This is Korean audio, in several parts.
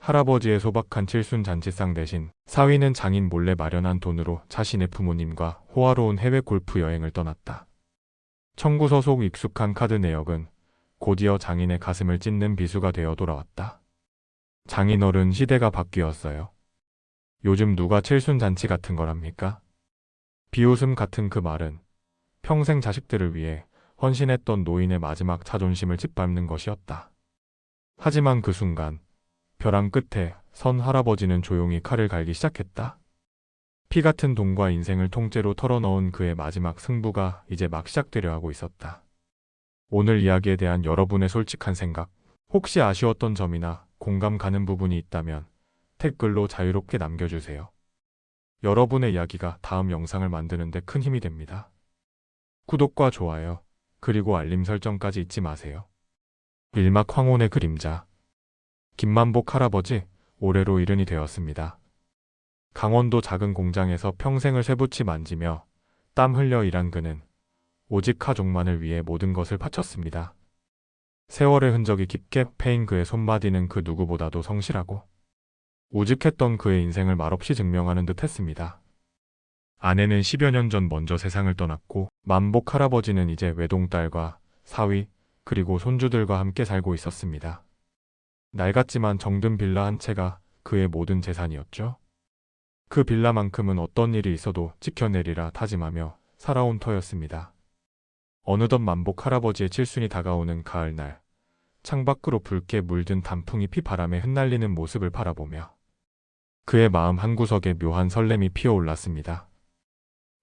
할아버지의 소박한 칠순잔치상 대신 사위는 장인 몰래 마련한 돈으로 자신의 부모님과 호화로운 해외 골프 여행을 떠났다. 청구서 속 익숙한 카드 내역은 곧이어 장인의 가슴을 찢는 비수가 되어 돌아왔다. 장인어른, 시대가 바뀌었어요. 요즘 누가 칠순잔치 같은 걸 합니까? 비웃음 같은 그 말은 평생 자식들을 위해 헌신했던 노인의 마지막 자존심을 짓밟는 것이었다. 하지만 그 순간 벼랑 끝에 선 할아버지는 조용히 칼을 갈기 시작했다. 피 같은 돈과 인생을 통째로 털어넣은 그의 마지막 승부가 이제 막 시작되려 하고 있었다. 오늘 이야기에 대한 여러분의 솔직한 생각, 혹시 아쉬웠던 점이나 공감 가는 부분이 있다면 댓글로 자유롭게 남겨주세요. 여러분의 이야기가 다음 영상을 만드는 데 큰 힘이 됩니다. 구독과 좋아요, 그리고 알림 설정까지 잊지 마세요. 일막 황혼의 그림자. 김만복 할아버지, 올해로 70이 되었습니다. 강원도 작은 공장에서 평생을 쇠붙이 만지며 땀 흘려 일한 그는 오직 가족만을 위해 모든 것을 바쳤습니다. 세월의 흔적이 깊게 패인 그의 손마디는 그 누구보다도 성실하고 우직했던 그의 인생을 말없이 증명하는 듯 했습니다. 아내는 10여 년 전 먼저 세상을 떠났고 만복 할아버지는 이제 외동딸과 사위 그리고 손주들과 함께 살고 있었습니다. 낡았지만 정든 빌라 한 채가 그의 모든 재산이었죠. 그 빌라만큼은 어떤 일이 있어도 지켜내리라 다짐하며 살아온 터였습니다. 어느덧 만복 할아버지의 칠순이 다가오는 가을날, 창밖으로 붉게 물든 단풍이 피바람에 흩날리는 모습을 바라보며 그의 마음 한구석에 묘한 설렘이 피어올랐습니다.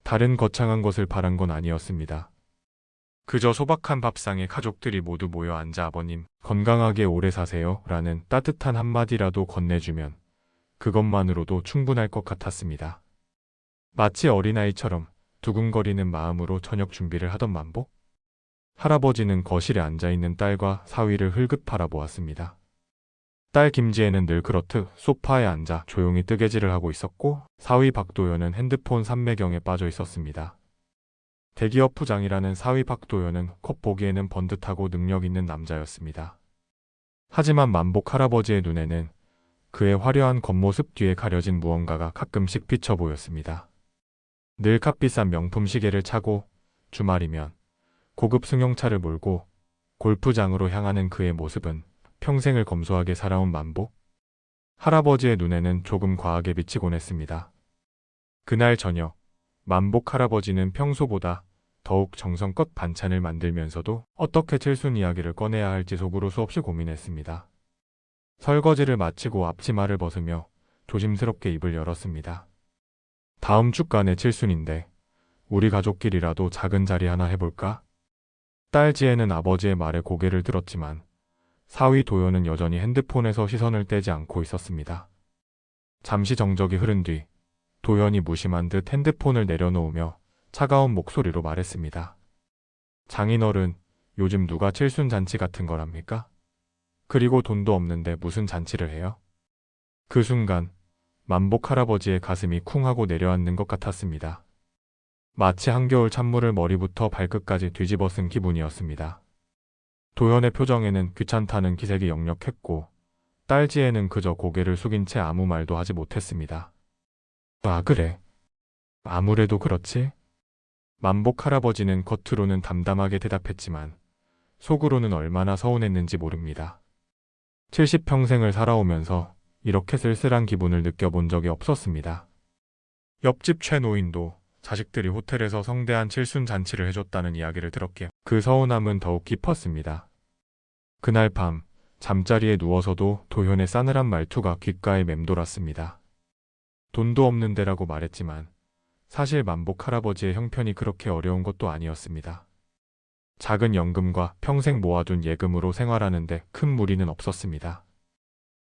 다른 거창한 것을 바란 건 아니었습니다. 그저 소박한 밥상에 가족들이 모두 모여 앉아 아버님, 건강하게 오래 사세요 라는 따뜻한 한마디라도 건네주면 그것만으로도 충분할 것 같았습니다. 마치 어린아이처럼 두근거리는 마음으로 저녁 준비를 하던 만복. 할아버지는 거실에 앉아있는 딸과 사위를 흘끗 바라보았습니다. 딸 김지혜는 늘 그렇듯 소파에 앉아 조용히 뜨개질을 하고 있었고 사위 박도연은 핸드폰 삼매경에 빠져 있었습니다. 대기업 부장이라는 사위 박도연은 겉보기에는 번듯하고 능력 있는 남자였습니다. 하지만 만복 할아버지의 눈에는 그의 화려한 겉모습 뒤에 가려진 무언가가 가끔씩 비쳐 보였습니다. 늘 값비싼 명품 시계를 차고 주말이면 고급 승용차를 몰고 골프장으로 향하는 그의 모습은 평생을 검소하게 살아온 만복 할아버지의 눈에는 조금 과하게 비치곤 했습니다. 그날 저녁, 만복 할아버지는 평소보다 더욱 정성껏 반찬을 만들면서도 어떻게 칠순 이야기를 꺼내야 할지 속으로 수없이 고민했습니다. 설거지를 마치고 앞치마를 벗으며 조심스럽게 입을 열었습니다. 다음 주간에 칠순인데 우리 가족끼리라도 작은 자리 하나 해볼까? 딸 지혜는 아버지의 말에 고개를 들었지만 사위 도연은 여전히 핸드폰에서 시선을 떼지 않고 있었습니다. 잠시 정적이 흐른 뒤 도연이 무심한 듯 핸드폰을 내려놓으며 차가운 목소리로 말했습니다. 장인어른, 요즘 누가 칠순 잔치 같은 걸 합니까? 그리고 돈도 없는데 무슨 잔치를 해요? 그 순간 만복 할아버지의 가슴이 쿵 하고 내려앉는 것 같았습니다. 마치 한겨울 찬물을 머리부터 발끝까지 뒤집어 쓴 기분이었습니다. 도연의 표정에는 귀찮다는 기색이 역력했고 딸 지혜는 그저 고개를 숙인 채 아무 말도 하지 못했습니다. 아, 그래. 아무래도 그렇지? 만복 할아버지는 겉으로는 담담하게 대답했지만 속으로는 얼마나 서운했는지 모릅니다. 70평생을 살아오면서 이렇게 쓸쓸한 기분을 느껴본 적이 없었습니다. 옆집 최 노인도 자식들이 호텔에서 성대한 칠순 잔치를 해줬다는 이야기를 들었기에 그 서운함은 더욱 깊었습니다. 그날 밤 잠자리에 누워서도 도현의 싸늘한 말투가 귓가에 맴돌았습니다. 돈도 없는 데라고 말했지만 사실 만복 할아버지의 형편이 그렇게 어려운 것도 아니었습니다. 작은 연금과 평생 모아둔 예금으로 생활하는데 큰 무리는 없었습니다.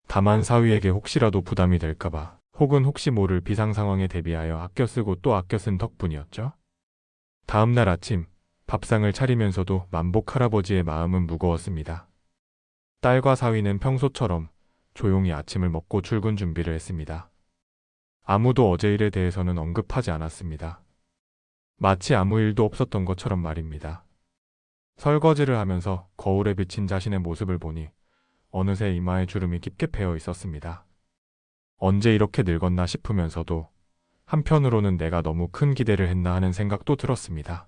다만 사위에게 혹시라도 부담이 될까봐 혹은 혹시 모를 비상 상황에 대비하여 아껴 쓰고 또 아껴 쓴 덕분이었죠. 다음날 아침 밥상을 차리면서도 만복 할아버지의 마음은 무거웠습니다. 딸과 사위는 평소처럼 조용히 아침을 먹고 출근 준비를 했습니다. 아무도 어제 일에 대해서는 언급하지 않았습니다. 마치 아무 일도 없었던 것처럼 말입니다. 설거지를 하면서 거울에 비친 자신의 모습을 보니 어느새 이마에 주름이 깊게 패여 있었습니다. 언제 이렇게 늙었나 싶으면서도 한편으로는 내가 너무 큰 기대를 했나 하는 생각도 들었습니다.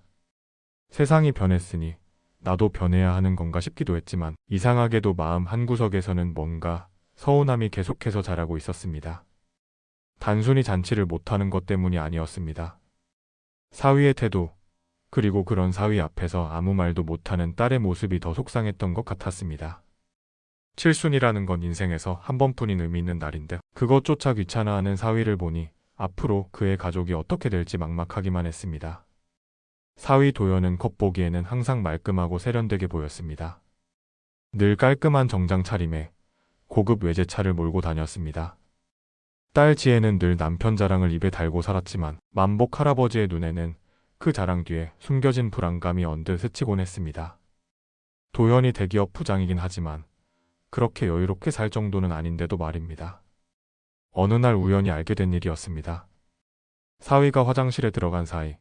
세상이 변했으니 나도 변해야 하는 건가 싶기도 했지만 이상하게도 마음 한구석에서는 뭔가 서운함이 계속해서 자라고 있었습니다. 단순히 잔치를 못하는 것 때문이 아니었습니다. 사위의 태도, 그리고 그런 사위 앞에서 아무 말도 못하는 딸의 모습이 더 속상했던 것 같았습니다. 칠순이라는 건 인생에서 한 번뿐인 의미 있는 날인데 그것조차 귀찮아하는 사위를 보니 앞으로 그의 가족이 어떻게 될지 막막하기만 했습니다. 사위 도연은 겉보기에는 항상 말끔하고 세련되게 보였습니다. 늘 깔끔한 정장 차림에 고급 외제차를 몰고 다녔습니다. 딸 지혜는 늘 남편 자랑을 입에 달고 살았지만 만복 할아버지의 눈에는 그 자랑 뒤에 숨겨진 불안감이 언뜻 스치곤 했습니다. 도연이 대기업 부장이긴 하지만 그렇게 여유롭게 살 정도는 아닌데도 말입니다. 어느 날 우연히 알게 된 일이었습니다. 사위가 화장실에 들어간 사이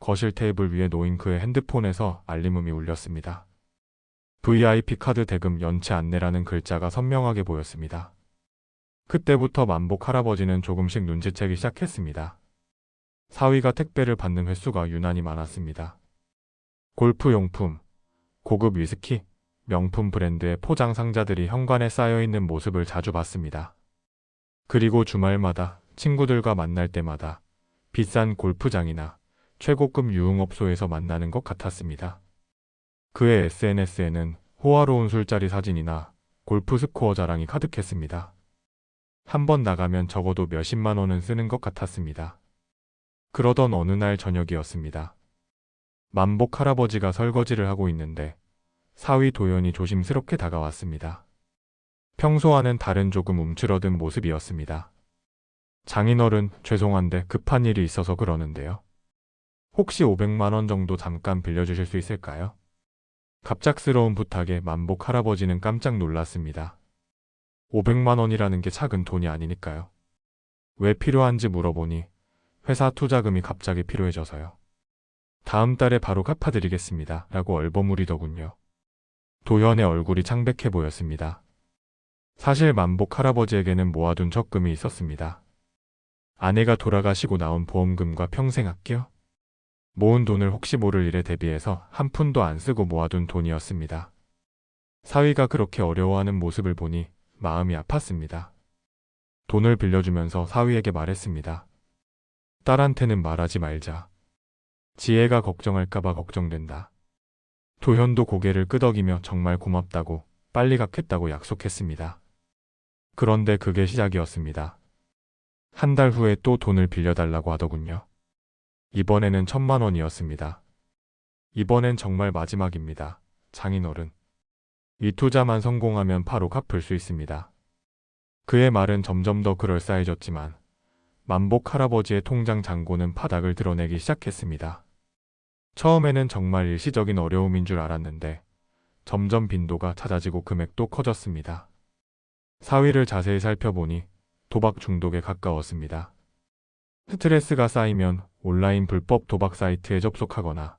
거실 테이블 위에 놓인 그의 핸드폰에서 알림음이 울렸습니다. VIP 카드 대금 연체 안내라는 글자가 선명하게 보였습니다. 그때부터 만복 할아버지는 조금씩 눈치채기 시작했습니다. 사위가 택배를 받는 횟수가 유난히 많았습니다. 골프용품, 고급 위스키, 명품 브랜드의 포장 상자들이 현관에 쌓여있는 모습을 자주 봤습니다. 그리고 주말마다 친구들과 만날 때마다 비싼 골프장이나 최고급 유흥업소에서 만나는 것 같았습니다. 그의 SNS에는 호화로운 술자리 사진이나 골프 스코어 자랑이 가득했습니다. 한 번 나가면 적어도 몇십만 원은 쓰는 것 같았습니다. 그러던 어느 날 저녁이었습니다. 만복 할아버지가 설거지를 하고 있는데 사위 도연이 조심스럽게 다가왔습니다. 평소와는 다른 조금 움츠러든 모습이었습니다. 장인어른, 죄송한데 급한 일이 있어서 그러는데요. 혹시 500만 원 정도 잠깐 빌려주실 수 있을까요? 갑작스러운 부탁에 만복 할아버지는 깜짝 놀랐습니다. 500만 원이라는 게 작은 돈이 아니니까요. 왜 필요한지 물어보니 회사 투자금이 갑자기 필요해져서요. 다음 달에 바로 갚아드리겠습니다. 라고 얼버무리더군요. 도연의 얼굴이 창백해 보였습니다. 사실 만복 할아버지에게는 모아둔 적금이 있었습니다. 아내가 돌아가시고 나온 보험금과 평생 아껴 모은 돈을 혹시 모를 일에 대비해서 한 푼도 안 쓰고 모아둔 돈이었습니다. 사위가 그렇게 어려워하는 모습을 보니 마음이 아팠습니다. 돈을 빌려주면서 사위에게 말했습니다. 딸한테는 말하지 말자. 지혜가 걱정할까봐 걱정된다. 도현도 고개를 끄덕이며 정말 고맙다고 빨리 갚겠다고 약속했습니다. 그런데 그게 시작이었습니다. 한 달 후에 또 돈을 빌려달라고 하더군요. 이번에는 1,000만 원이었습니다. 이번엔 정말 마지막입니다. 장인어른. 이 투자만 성공하면 바로 갚을 수 있습니다. 그의 말은 점점 더 그럴싸해졌지만 만복 할아버지의 통장 잔고는 바닥을 드러내기 시작했습니다. 처음에는 정말 일시적인 어려움인 줄 알았는데 점점 빈도가 잦아지고 금액도 커졌습니다. 사위를 자세히 살펴보니 도박 중독에 가까웠습니다. 스트레스가 쌓이면 온라인 불법 도박 사이트에 접속하거나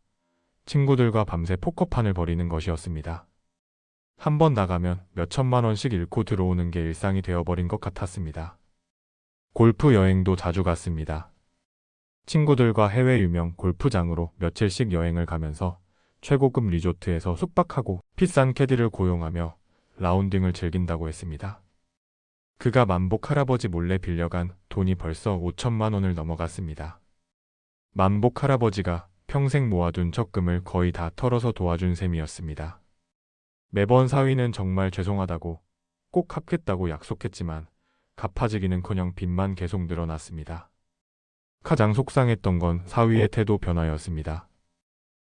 친구들과 밤새 포커판을 벌이는 것이었습니다. 한 번 나가면 몇천만 원씩 잃고 들어오는 게 일상이 되어버린 것 같았습니다. 골프 여행도 자주 갔습니다. 친구들과 해외 유명 골프장으로 며칠씩 여행을 가면서 최고급 리조트에서 숙박하고 비싼 캐디를 고용하며 라운딩을 즐긴다고 했습니다. 그가 만복 할아버지 몰래 빌려간 돈이 벌써 5천만 원을 넘어갔습니다. 만복 할아버지가 평생 모아둔 적금을 거의 다 털어서 도와준 셈이었습니다. 매번 사위는 정말 죄송하다고 꼭 갚겠다고 약속했지만 갚아지기는커녕 빚만 계속 늘어났습니다. 가장 속상했던 건 사위의 태도 변화였습니다.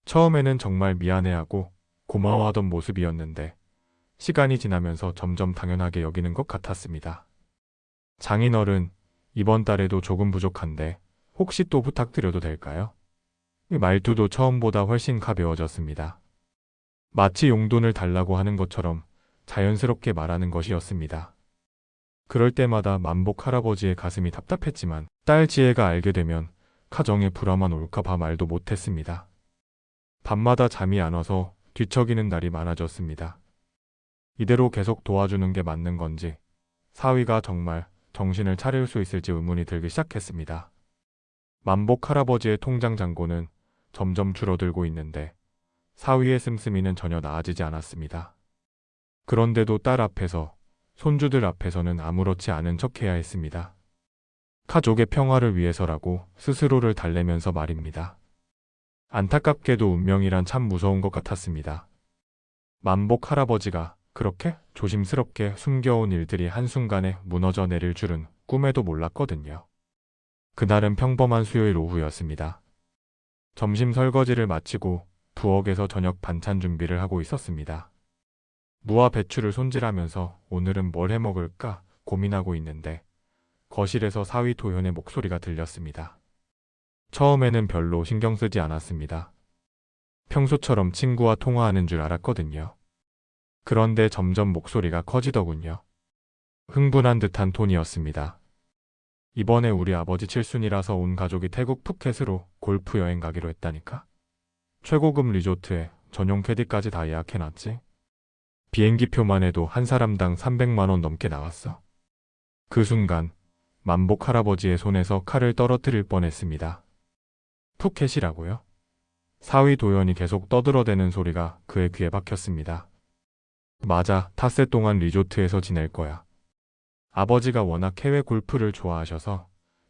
처음에는 정말 미안해하고 고마워하던 모습이었는데 시간이 지나면서 점점 당연하게 여기는 것 같았습니다. 장인어른, 이번 달에도 조금 부족한데 혹시 또 부탁드려도 될까요? 이 말투도 처음보다 훨씬 가벼워졌습니다. 마치 용돈을 달라고 하는 것처럼 자연스럽게 말하는 것이었습니다. 그럴 때마다 만복 할아버지의 가슴이 답답했지만 딸 지혜가 알게 되면 가정에 불화만 올까봐 말도 못했습니다. 밤마다 잠이 안 와서 뒤척이는 날이 많아졌습니다. 이대로 계속 도와주는 게 맞는 건지 사위가 정말 정신을 차릴 수 있을지 의문이 들기 시작했습니다. 만복 할아버지의 통장 잔고는 점점 줄어들고 있는데 사위의 씀씀이는 전혀 나아지지 않았습니다. 그런데도 딸 앞에서, 손주들 앞에서는 아무렇지 않은 척해야 했습니다. 가족의 평화를 위해서라고 스스로를 달래면서 말입니다. 안타깝게도 운명이란 참 무서운 것 같았습니다. 만복 할아버지가 그렇게 조심스럽게 숨겨온 일들이 한순간에 무너져 내릴 줄은 꿈에도 몰랐거든요. 그날은 평범한 수요일 오후였습니다. 점심 설거지를 마치고 부엌에서 저녁 반찬 준비를 하고 있었습니다. 무와 배추를 손질하면서 오늘은 뭘 해먹을까 고민하고 있는데 거실에서 사위 도현의 목소리가 들렸습니다. 처음에는 별로 신경 쓰지 않았습니다. 평소처럼 친구와 통화하는 줄 알았거든요. 그런데 점점 목소리가 커지더군요. 흥분한 듯한 톤이었습니다. 이번에 우리 아버지 칠순이라서 온 가족이 태국 푸켓으로 골프 여행 가기로 했다니까? 최고급 리조트에 전용 캐디까지 다 예약해놨지? 비행기표만 해도 한 사람당 300만 원 넘게 나왔어. 그 순간 만복 할아버지의 손에서 칼을 떨어뜨릴 뻔했습니다. 푸켓이라고요? 사위 도연이 계속 떠들어대는 소리가 그의 귀에 박혔습니다. 맞아, 닷새 동안 리조트에서 지낼 거야. 아버지가 워낙 해외 골프를 좋아하셔서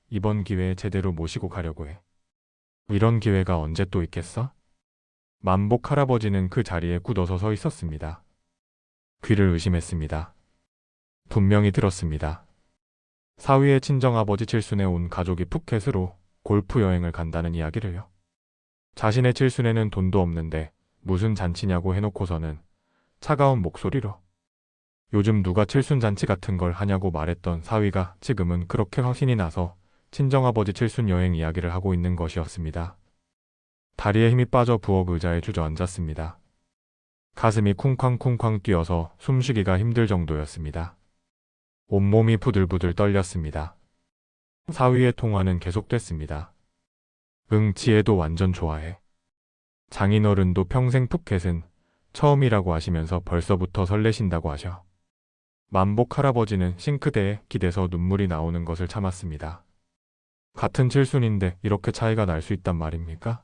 이번 기회에 제대로 모시고 가려고 해. 이런 기회가 언제 또 있겠어? 만복 할아버지는 그 자리에 굳어서 서 있었습니다. 귀를 의심했습니다. 분명히 들었습니다. 사위의 친정아버지 칠순에 온 가족이 푸켓으로 골프 여행을 간다는 이야기를요. 자신의 칠순에는 돈도 없는데 무슨 잔치냐고 해놓고서는 차가운 목소리로 요즘 누가 칠순잔치 같은 걸 하냐고 말했던 사위가 지금은 그렇게 확신이 나서 친정아버지 칠순 여행 이야기를 하고 있는 것이었습니다. 다리에 힘이 빠져 부엌 의자에 주저앉았습니다. 가슴이 쿵쾅쿵쾅 뛰어서 숨쉬기가 힘들 정도였습니다. 온몸이 부들부들 떨렸습니다. 사위의 통화는 계속됐습니다. 응, 지혜도 완전 좋아해. 장인어른도 평생 푸켓은 처음이라고 하시면서 벌써부터 설레신다고 하셔. 만복 할아버지는 싱크대에 기대서 눈물이 나오는 것을 참았습니다. 같은 칠순인데 이렇게 차이가 날 수 있단 말입니까?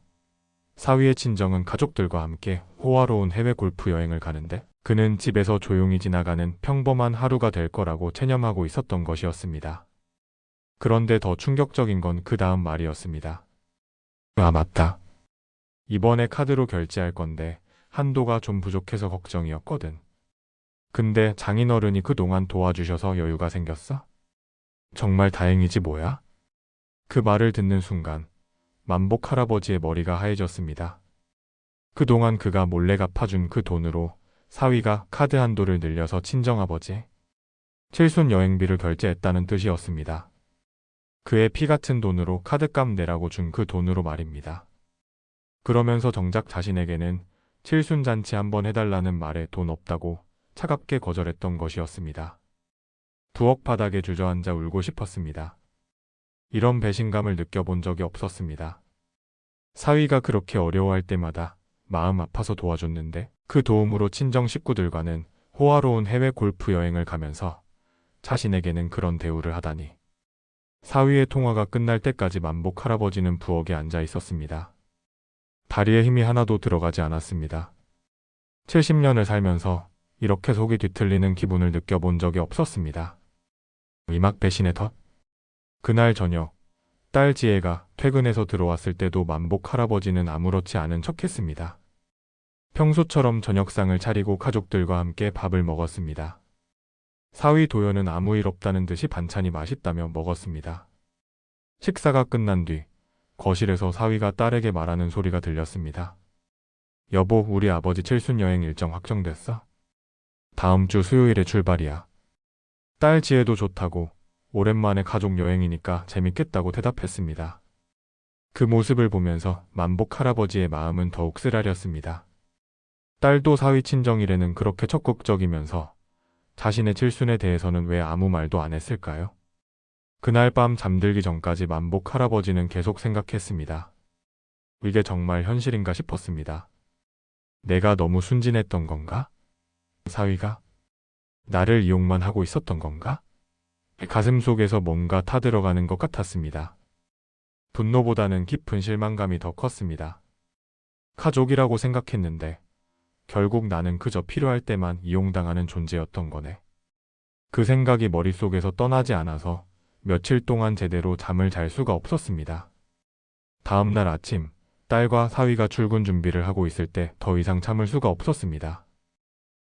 사위의 친정은 가족들과 함께 호화로운 해외 골프 여행을 가는데 그는 집에서 조용히 지나가는 평범한 하루가 될 거라고 체념하고 있었던 것이었습니다. 그런데 더 충격적인 건 그 다음 말이었습니다. 아, 맞다. 이번에 카드로 결제할 건데 한도가 좀 부족해서 걱정이었거든. 근데 장인어른이 그동안 도와주셔서 여유가 생겼어? 정말 다행이지 뭐야? 그 말을 듣는 순간 만복 할아버지의 머리가 하얘졌습니다. 그동안 그가 몰래 갚아준 그 돈으로 사위가 카드 한도를 늘려서 친정아버지 칠순 여행비를 결제했다는 뜻이었습니다. 그의 피 같은 돈으로 카드값 내라고 준 그 돈으로 말입니다. 그러면서 정작 자신에게는 칠순 잔치 한번 해달라는 말에 돈 없다고 차갑게 거절했던 것이었습니다. 부엌 바닥에 주저앉아 울고 싶었습니다. 이런 배신감을 느껴본 적이 없었습니다. 사위가 그렇게 어려워할 때마다 마음 아파서 도와줬는데 그 도움으로 친정 식구들과는 호화로운 해외 골프 여행을 가면서 자신에게는 그런 대우를 하다니. 사위의 통화가 끝날 때까지 만복 할아버지는 부엌에 앉아 있었습니다. 다리에 힘이 하나도 들어가지 않았습니다. 70년을 살면서 이렇게 속이 뒤틀리는 기분을 느껴본 적이 없었습니다. 이막 배신의 덫? 그날 저녁, 딸 지혜가 퇴근해서 들어왔을 때도 만복 할아버지는 아무렇지 않은 척했습니다. 평소처럼 저녁상을 차리고 가족들과 함께 밥을 먹었습니다. 사위 도연은 아무 일 없다는 듯이 반찬이 맛있다며 먹었습니다. 식사가 끝난 뒤 거실에서 사위가 딸에게 말하는 소리가 들렸습니다. 여보, 우리 아버지 칠순 여행 일정 확정됐어? 다음 주 수요일에 출발이야. 딸 지혜도 좋다고, 오랜만에 가족 여행이니까 재밌겠다고 대답했습니다. 그 모습을 보면서 만복 할아버지의 마음은 더욱 쓰라렸습니다. 딸도 사위 친정이래는 그렇게 적극적이면서 자신의 칠순에 대해서는 왜 아무 말도 안 했을까요? 그날 밤 잠들기 전까지 만복 할아버지는 계속 생각했습니다. 이게 정말 현실인가 싶었습니다. 내가 너무 순진했던 건가? 사위가 나를 이용만 하고 있었던 건가? 가슴 속에서 뭔가 타들어가는 것 같았습니다. 분노보다는 깊은 실망감이 더 컸습니다. 가족이라고 생각했는데 결국 나는 그저 필요할 때만 이용당하는 존재였던 거네. 그 생각이 머릿속에서 떠나지 않아서 며칠 동안 제대로 잠을 잘 수가 없었습니다. 다음 날 아침, 딸과 사위가 출근 준비를 하고 있을 때 더 이상 참을 수가 없었습니다.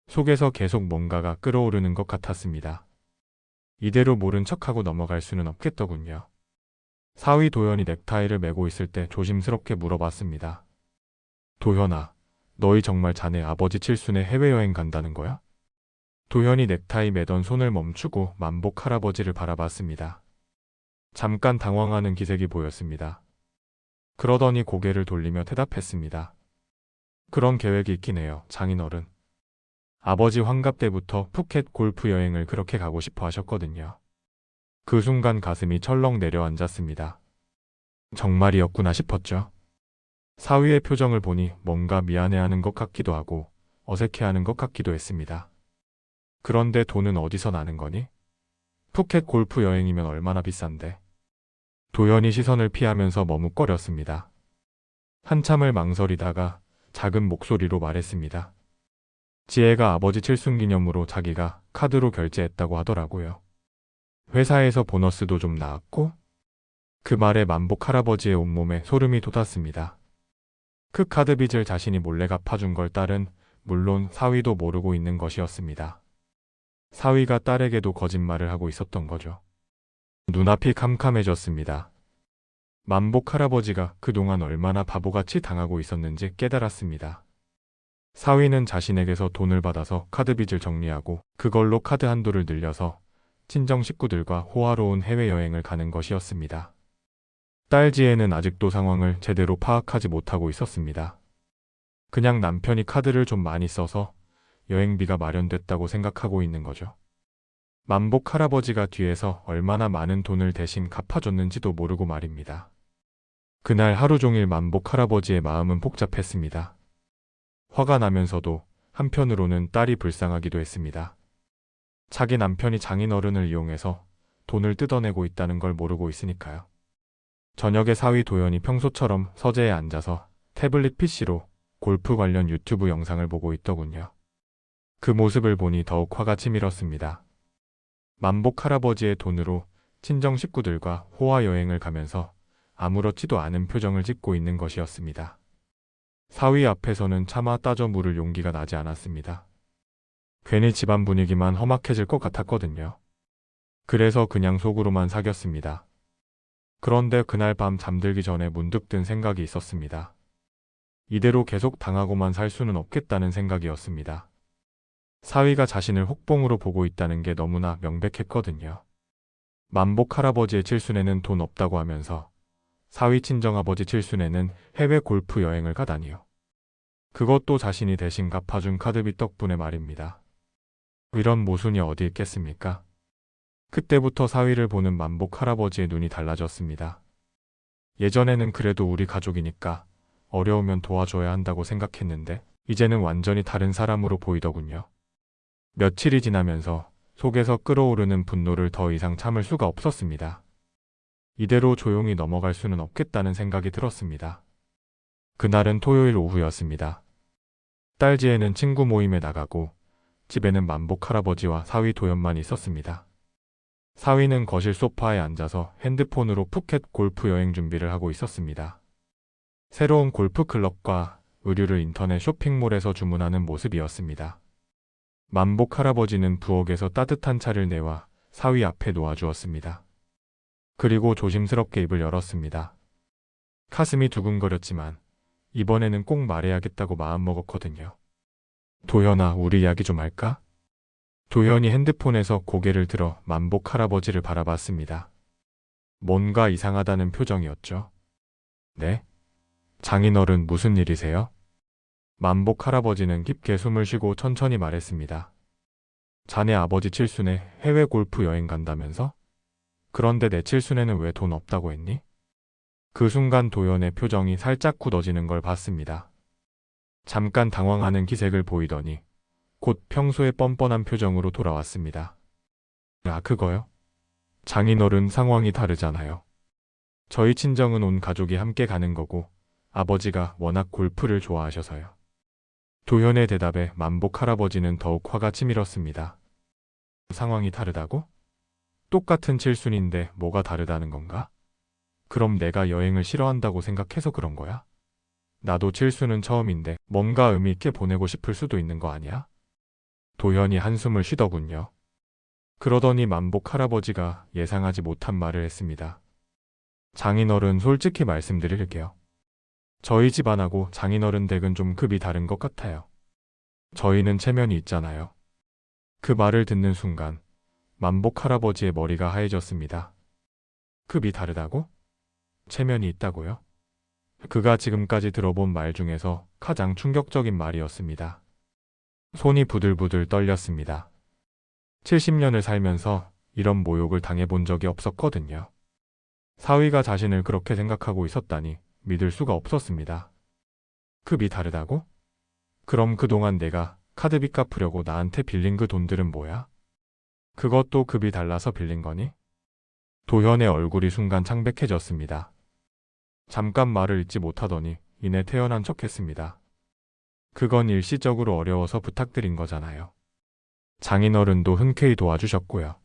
속에서 계속 뭔가가 끓어오르는 것 같았습니다. 이대로 모른 척하고 넘어갈 수는 없겠더군요. 사위 도연이 넥타이를 매고 있을 때 조심스럽게 물어봤습니다. 도현아, 너희 정말 자네 아버지 칠순에 해외여행 간다는 거야? 도현이 넥타이 매던 손을 멈추고 만복 할아버지를 바라봤습니다. 잠깐 당황하는 기색이 보였습니다. 그러더니 고개를 돌리며 대답했습니다. 그런 계획이 있긴 해요, 장인어른. 아버지 환갑 때부터 푸켓 골프 여행을 그렇게 가고 싶어 하셨거든요. 그 순간 가슴이 철렁 내려앉았습니다. 정말이었구나 싶었죠. 사위의 표정을 보니 뭔가 미안해하는 것 같기도 하고 어색해하는 것 같기도 했습니다. 그런데 돈은 어디서 나는 거니? 푸켓 골프 여행이면 얼마나 비싼데? 도연이 시선을 피하면서 머뭇거렸습니다. 한참을 망설이다가 작은 목소리로 말했습니다. 지혜가 아버지 칠순기념으로 자기가 카드로 결제했다고 하더라고요. 회사에서 보너스도 좀 나왔고? 그 말에 만복 할아버지의 온몸에 소름이 돋았습니다. 그 카드 빚을 자신이 몰래 갚아준 걸 딸은 물론 사위도 모르고 있는 것이었습니다. 사위가 딸에게도 거짓말을 하고 있었던 거죠. 눈앞이 캄캄해졌습니다. 만복 할아버지가 그동안 얼마나 바보같이 당하고 있었는지 깨달았습니다. 사위는 자신에게서 돈을 받아서 카드 빚을 정리하고 그걸로 카드 한도를 늘려서 친정 식구들과 호화로운 해외여행을 가는 것이었습니다. 딸 지혜는 아직도 상황을 제대로 파악하지 못하고 있었습니다. 그냥 남편이 카드를 좀 많이 써서 여행비가 마련됐다고 생각하고 있는 거죠. 만복 할아버지가 뒤에서 얼마나 많은 돈을 대신 갚아줬는지도 모르고 말입니다. 그날 하루 종일 만복 할아버지의 마음은 복잡했습니다. 화가 나면서도 한편으로는 딸이 불쌍하기도 했습니다. 자기 남편이 장인어른을 이용해서 돈을 뜯어내고 있다는 걸 모르고 있으니까요. 저녁에 사위 도연이 평소처럼 서재에 앉아서 태블릿 PC로 골프 관련 유튜브 영상을 보고 있더군요. 그 모습을 보니 더욱 화가 치밀었습니다. 만복 할아버지의 돈으로 친정 식구들과 호화 여행을 가면서 아무렇지도 않은 표정을 짓고 있는 것이었습니다. 사위 앞에서는 차마 따져 물을 용기가 나지 않았습니다. 괜히 집안 분위기만 험악해질 것 같았거든요. 그래서 그냥 속으로만 사겼습니다. 그런데 그날 밤 잠들기 전에 문득 든 생각이 있었습니다. 이대로 계속 당하고만 살 수는 없겠다는 생각이었습니다. 사위가 자신을 혹봉으로 보고 있다는 게 너무나 명백했거든요. 만복 할아버지의 칠순에는 돈 없다고 하면서 사위 친정아버지 칠순에는 해외 골프 여행을 가다니요. 그것도 자신이 대신 갚아준 카드빚 덕분에 말입니다. 이런 모순이 어디 있겠습니까? 그때부터 사위를 보는 만복 할아버지의 눈이 달라졌습니다. 예전에는 그래도 우리 가족이니까 어려우면 도와줘야 한다고 생각했는데 이제는 완전히 다른 사람으로 보이더군요. 며칠이 지나면서 속에서 끓어오르는 분노를 더 이상 참을 수가 없었습니다. 이대로 조용히 넘어갈 수는 없겠다는 생각이 들었습니다. 그날은 토요일 오후였습니다. 딸 지혜는 친구 모임에 나가고 집에는 만복 할아버지와 사위 도연만 있었습니다. 사위는 거실 소파에 앉아서 핸드폰으로 푸켓 골프 여행 준비를 하고 있었습니다. 새로운 골프 클럽과 의류를 인터넷 쇼핑몰에서 주문하는 모습이었습니다. 만복 할아버지는 부엌에서 따뜻한 차를 내와 사위 앞에 놓아주었습니다. 그리고 조심스럽게 입을 열었습니다. 가슴이 두근거렸지만 이번에는 꼭 말해야겠다고 마음먹었거든요. 도현아, 우리 이야기 좀 할까? 도현이 핸드폰에서 고개를 들어 만복 할아버지를 바라봤습니다. 뭔가 이상하다는 표정이었죠. 네? 장인어른 무슨 일이세요? 만복 할아버지는 깊게 숨을 쉬고 천천히 말했습니다. 자네 아버지 칠순에 해외 골프 여행 간다면서? 그런데 내 칠순에는 왜 돈 없다고 했니? 그 순간 도연의 표정이 살짝 굳어지는 걸 봤습니다. 잠깐 당황하는 기색을 보이더니 곧 평소의 뻔뻔한 표정으로 돌아왔습니다. 아, 그거요? 장인어른 상황이 다르잖아요. 저희 친정은 온 가족이 함께 가는 거고 아버지가 워낙 골프를 좋아하셔서요. 도현의 대답에 만복 할아버지는 더욱 화가 치밀었습니다. 상황이 다르다고? 똑같은 칠순인데 뭐가 다르다는 건가? 그럼 내가 여행을 싫어한다고 생각해서 그런 거야? 나도 칠순은 처음인데 뭔가 의미 있게 보내고 싶을 수도 있는 거 아니야? 도현이 한숨을 쉬더군요. 그러더니 만복 할아버지가 예상하지 못한 말을 했습니다. 장인어른, 솔직히 말씀드릴게요. 저희 집안하고 장인어른 댁은 좀 급이 다른 것 같아요. 저희는 체면이 있잖아요. 그 말을 듣는 순간 만복 할아버지의 머리가 하얘졌습니다. 급이 다르다고? 체면이 있다고요? 그가 지금까지 들어본 말 중에서 가장 충격적인 말이었습니다. 손이 부들부들 떨렸습니다. 70년을 살면서 이런 모욕을 당해본 적이 없었거든요. 사위가 자신을 그렇게 생각하고 있었다니 믿을 수가 없었습니다. 급이 다르다고? 그럼 그동안 내가 카드빚 갚으려고 나한테 빌린 그 돈들은 뭐야? 그것도 급이 달라서 빌린 거니? 도현의 얼굴이 순간 창백해졌습니다. 잠깐 말을 잇지 못하더니 이내 태연한 척했습니다. 그건 일시적으로 어려워서 부탁드린 거잖아요. 장인어른도 흔쾌히 도와주셨고요.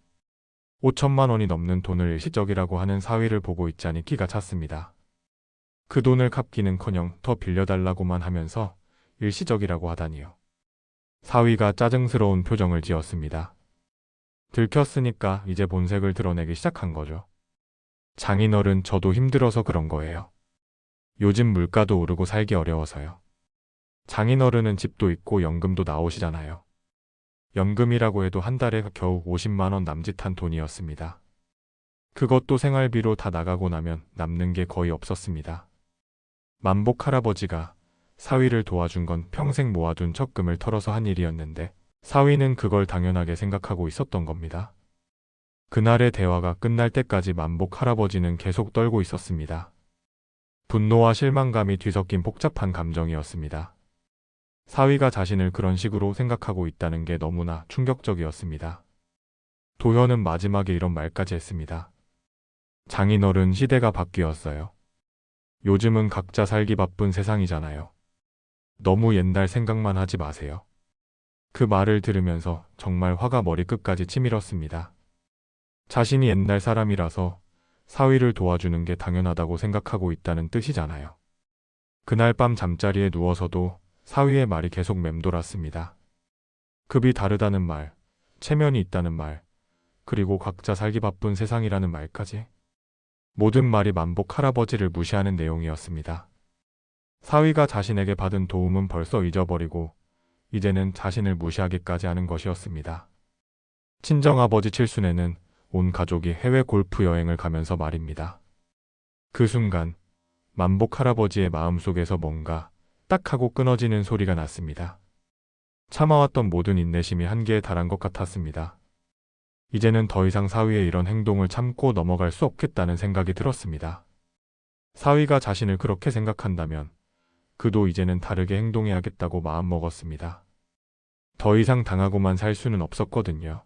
5천만 원이 넘는 돈을 일시적이라고 하는 사위를 보고 있자니 기가 찼습니다. 그 돈을 갚기는커녕 더 빌려달라고만 하면서 일시적이라고 하다니요. 사위가 짜증스러운 표정을 지었습니다. 들켰으니까 이제 본색을 드러내기 시작한 거죠. 장인어른, 저도 힘들어서 그런 거예요. 요즘 물가도 오르고 살기 어려워서요. 장인어른은 집도 있고 연금도 나오시잖아요. 연금이라고 해도 한 달에 겨우 50만 원 남짓한 돈이었습니다. 그것도 생활비로 다 나가고 나면 남는 게 거의 없었습니다. 만복 할아버지가 사위를 도와준 건 평생 모아둔 적금을 털어서 한 일이었는데 사위는 그걸 당연하게 생각하고 있었던 겁니다. 그날의 대화가 끝날 때까지 만복 할아버지는 계속 떨고 있었습니다. 분노와 실망감이 뒤섞인 복잡한 감정이었습니다. 사위가 자신을 그런 식으로 생각하고 있다는 게 너무나 충격적이었습니다. 도현은 마지막에 이런 말까지 했습니다. 장인어른, 시대가 바뀌었어요. 요즘은 각자 살기 바쁜 세상이잖아요. 너무 옛날 생각만 하지 마세요. 그 말을 들으면서 정말 화가 머리끝까지 치밀었습니다. 자신이 옛날 사람이라서 사위를 도와주는 게 당연하다고 생각하고 있다는 뜻이잖아요. 그날 밤 잠자리에 누워서도 사위의 말이 계속 맴돌았습니다. 급이 다르다는 말, 체면이 있다는 말, 그리고 각자 살기 바쁜 세상이라는 말까지. 모든 말이 만복 할아버지를 무시하는 내용이었습니다. 사위가 자신에게 받은 도움은 벌써 잊어버리고 이제는 자신을 무시하기까지 하는 것이었습니다. 친정아버지 칠순에는 온 가족이 해외 골프 여행을 가면서 말입니다. 그 순간 만복 할아버지의 마음속에서 뭔가 딱 하고 끊어지는 소리가 났습니다. 참아왔던 모든 인내심이 한계에 달한 것 같았습니다. 이제는 더 이상 사위의 이런 행동을 참고 넘어갈 수 없겠다는 생각이 들었습니다. 사위가 자신을 그렇게 생각한다면 그도 이제는 다르게 행동해야겠다고 마음먹었습니다. 더 이상 당하고만 살 수는 없었거든요.